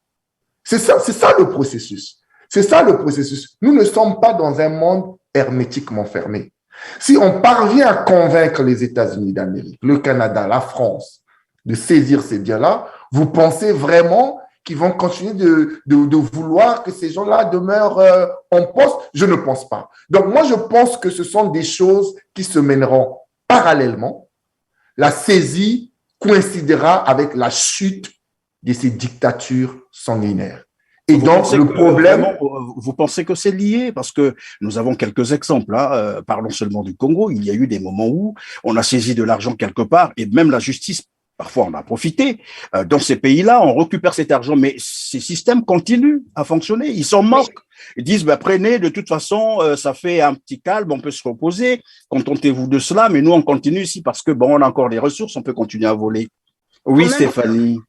C'est ça le processus. C'est ça le processus. Nous ne sommes pas dans un monde hermétiquement fermé. Si on parvient à convaincre les États-Unis d'Amérique, le Canada, la France, de saisir ces biens-là, vous pensez vraiment qu'ils vont continuer de vouloir que ces gens-là demeurent en poste? Je ne pense pas. Donc, moi, je pense que ce sont des choses qui se mèneront parallèlement. La saisie coïncidera avec la chute de ces dictatures sanguinaires. Et donc, le problème… Vous pensez que c'est lié? Parce que nous avons quelques exemples. Hein. Parlons seulement du Congo. Il y a eu des moments où on a saisi de l'argent quelque part et même la justice, parfois, on a profité. Dans ces pays-là, on récupère cet argent, mais ces systèmes continuent à fonctionner. Ils s'en moquent. Ils disent, prenez, de toute façon, ça fait un petit calme, on peut se reposer. Contentez-vous de cela, mais nous, on continue ici parce que, on a encore des ressources, on peut continuer à voler. Oui, Stéphanie.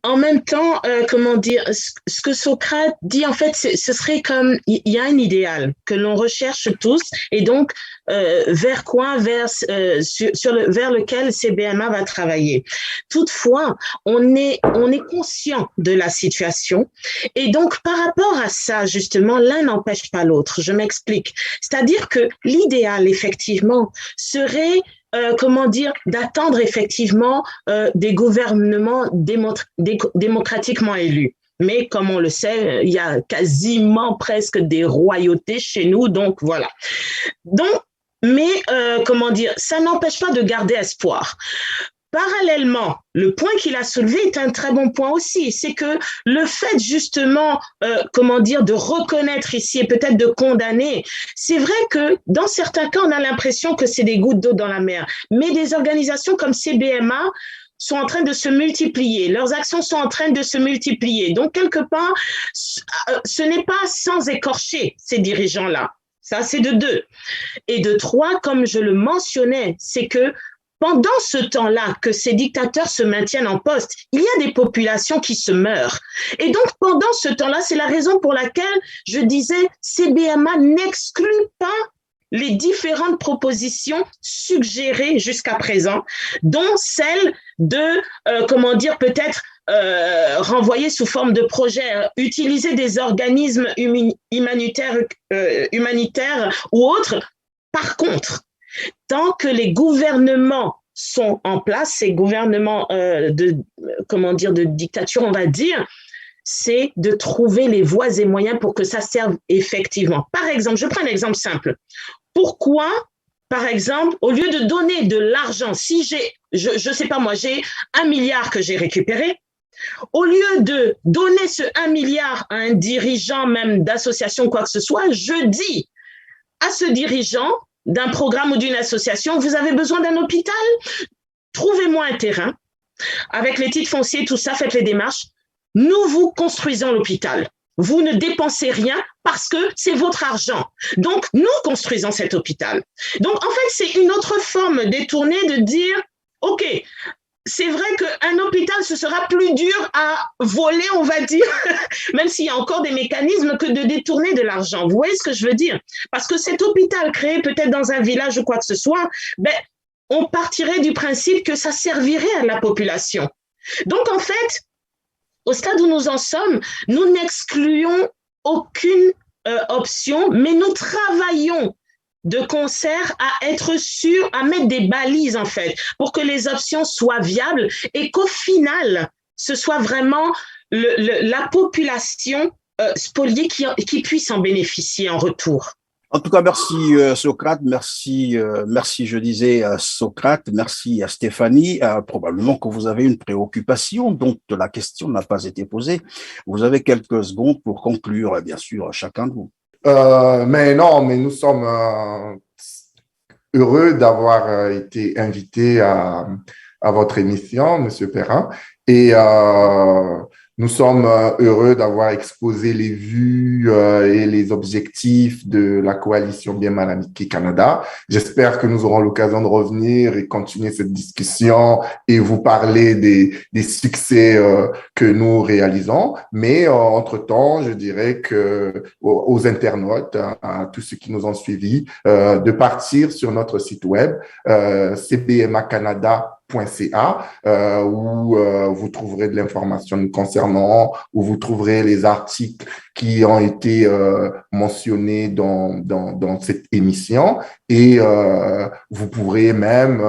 En même temps, ce que Socrate dit, en fait, ce serait comme, il y a un idéal que l'on recherche tous, et donc, vers lequel CBMA va travailler. Toutefois, on est conscient de la situation, et donc, par rapport à ça, justement, l'un n'empêche pas l'autre. Je m'explique. C'est-à-dire que l'idéal, effectivement, serait d'attendre effectivement des gouvernements démocratiquement élus. Mais comme on le sait, il y a quasiment presque des royautés chez nous, donc voilà. Ça n'empêche pas de garder espoir. Parallèlement, le point qu'il a soulevé est un très bon point aussi, c'est que le fait justement, de reconnaître ici et peut-être de condamner, c'est vrai que dans certains cas, on a l'impression que c'est des gouttes d'eau dans la mer, mais des organisations comme CBMA sont en train de se multiplier, leurs actions sont en train de se multiplier. Donc, quelque part, ce n'est pas sans écorcher ces dirigeants-là. Ça, c'est de 2. Et de 3, comme je le mentionnais, c'est que pendant ce temps-là que ces dictateurs se maintiennent en poste, il y a des populations qui se meurent. Et donc, pendant ce temps-là, c'est la raison pour laquelle je disais CBMA n'exclut pas les différentes propositions suggérées jusqu'à présent, dont celle de, peut-être renvoyer sous forme de projet, utiliser des organismes humanitaires ou autres. Par contre, tant que les gouvernements sont en place, ces gouvernements de dictature, on va dire, c'est de trouver les voies et moyens pour que ça serve effectivement. Par exemple, je prends un exemple simple. Pourquoi, par exemple, au lieu de donner de l'argent, si je sais pas moi, j'ai 1 milliard que j'ai récupéré, au lieu de donner ce 1 milliard à un dirigeant même d'association, quoi que ce soit, je dis à ce dirigeant d'un programme ou d'une association, vous avez besoin d'un hôpital, trouvez-moi un terrain, avec les titres fonciers, tout ça, faites les démarches, nous vous construisons l'hôpital. Vous ne dépensez rien parce que c'est votre argent. Donc, nous construisons cet hôpital. Donc, en fait, c'est une autre forme détournée de dire, OK, c'est vrai qu'un hôpital, ce sera plus dur à voler, on va dire, même s'il y a encore des mécanismes, que de détourner de l'argent. Vous voyez ce que je veux dire? Parce que cet hôpital créé peut-être dans un village ou quoi que ce soit, on partirait du principe que ça servirait à la population. Donc, en fait, au stade où nous en sommes, nous n'excluons aucune option, mais nous travaillons de concert à être sûrs, à mettre des balises en fait, pour que les options soient viables et qu'au final, ce soit vraiment la population spoliée qui puisse en bénéficier en retour. En tout cas, merci Socrate, merci, je disais Socrate, merci à Stéphanie. Probablement que vous avez une préoccupation, donc la question n'a pas été posée. Vous avez quelques secondes pour conclure, bien sûr, chacun de vous. Mais nous sommes heureux d'avoir été invités à votre émission, Monsieur Perrin, et nous sommes heureux d'avoir exposé les vues et les objectifs de la coalition Bien Mal Amitié Canada. J'espère que nous aurons l'occasion de revenir et continuer cette discussion et vous parler des succès que nous réalisons. Mais entre-temps, je dirais que aux internautes, à tous ceux qui nous ont suivis, de partir sur notre site web cbmacanada.ca où vous trouverez de l'information nous concernant, où vous trouverez les articles qui ont été mentionnés dans cette émission et vous pourrez même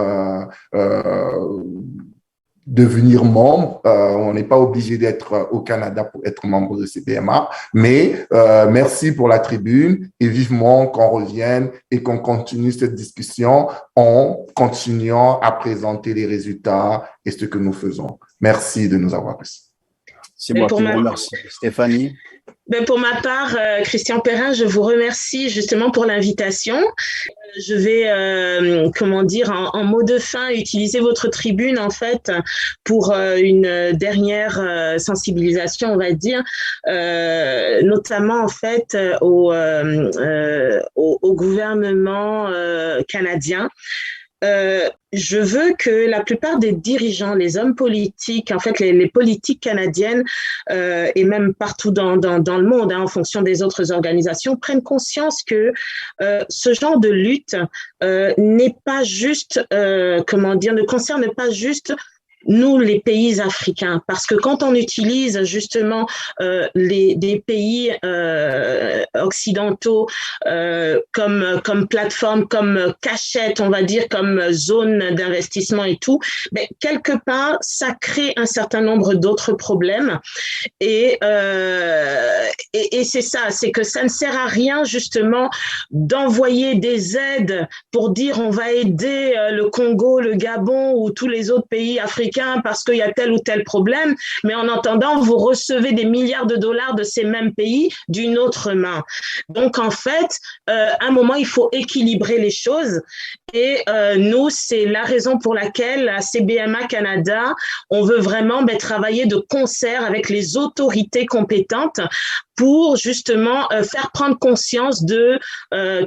devenir membre. On n'est pas obligé d'être au Canada pour être membre de CBMA, mais merci pour la tribune et vivement qu'on revienne et qu'on continue cette discussion en continuant à présenter les résultats et ce que nous faisons. Merci de nous avoir reçus. C'est moi qui vous remercie. Stéphanie? Pour ma part, Christian Perrin, je vous remercie justement pour l'invitation. Je vais, en mot de fin, utiliser votre tribune en fait pour une dernière sensibilisation, on va dire, notamment en fait au gouvernement canadien. Je veux que la plupart des dirigeants, les hommes politiques, en fait les politiques canadiennes et même partout dans le monde, en fonction des autres organisations, prennent conscience que ce genre de lutte n'est pas juste, ne concerne pas juste nous, les pays africains, parce que quand on utilise justement des pays occidentaux comme plateforme, comme cachette, on va dire, comme zone d'investissement et tout, quelque part, ça crée un certain nombre d'autres problèmes. Et c'est ça, c'est que ça ne sert à rien justement d'envoyer des aides pour dire on va aider le Congo, le Gabon ou tous les autres pays africains parce qu'il y a tel ou tel problème, mais en attendant, vous recevez des milliards de dollars de ces mêmes pays d'une autre main. Donc, en fait, à un moment, il faut équilibrer les choses et nous, c'est la raison pour laquelle à CBMA Canada, on veut vraiment travailler de concert avec les autorités compétentes pour justement faire prendre conscience de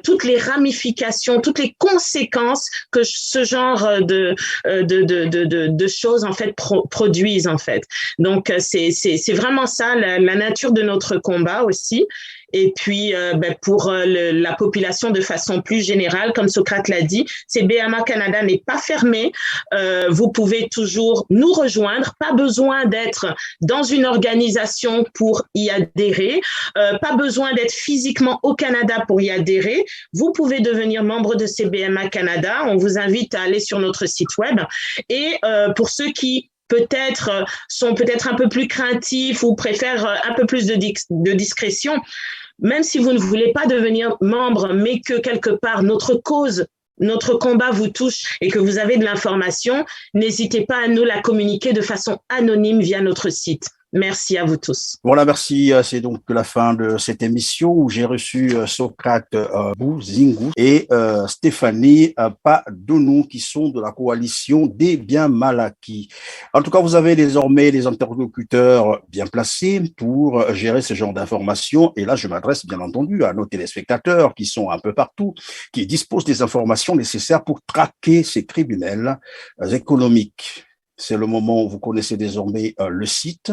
toutes les ramifications, toutes les conséquences que ce genre de choses en fait produisent en fait. Donc c'est vraiment ça la nature de notre combat aussi. Et puis, pour la population de façon plus générale, comme Socrate l'a dit, CBMA Canada n'est pas fermé. Vous pouvez toujours nous rejoindre. Pas besoin d'être dans une organisation pour y adhérer. Pas besoin d'être physiquement au Canada pour y adhérer. Vous pouvez devenir membre de CBMA Canada. On vous invite à aller sur notre site web. Et pour ceux qui sont peut-être un peu plus craintifs ou préfèrent un peu plus de discrétion, même si vous ne voulez pas devenir membre, mais que quelque part notre cause, notre combat vous touche et que vous avez de l'information, n'hésitez pas à nous la communiquer de façon anonyme via notre site. Merci à vous tous. Voilà, merci. C'est donc la fin de cette émission où j'ai reçu Socrate Bouzingu et Stéphanie Padonou qui sont de la coalition des biens mal acquis. En tout cas, vous avez désormais des interlocuteurs bien placés pour gérer ce genre d'informations. Et là, je m'adresse bien entendu à nos téléspectateurs qui sont un peu partout, qui disposent des informations nécessaires pour traquer ces criminels économiques. C'est le moment où vous connaissez désormais le site.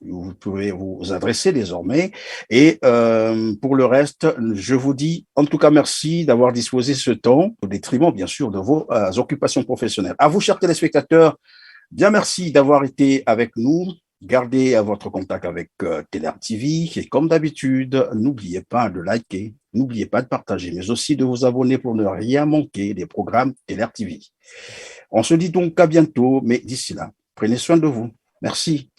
Vous pouvez vous adresser désormais. Et pour le reste, je vous dis en tout cas merci d'avoir disposé ce temps au détriment, bien sûr, de vos occupations professionnelles. À vous, chers téléspectateurs, bien merci d'avoir été avec nous. Gardez votre contact avec TLR TV et comme d'habitude, n'oubliez pas de liker, n'oubliez pas de partager, mais aussi de vous abonner pour ne rien manquer des programmes TLR TV. On se dit donc à bientôt, mais d'ici là, prenez soin de vous. Merci.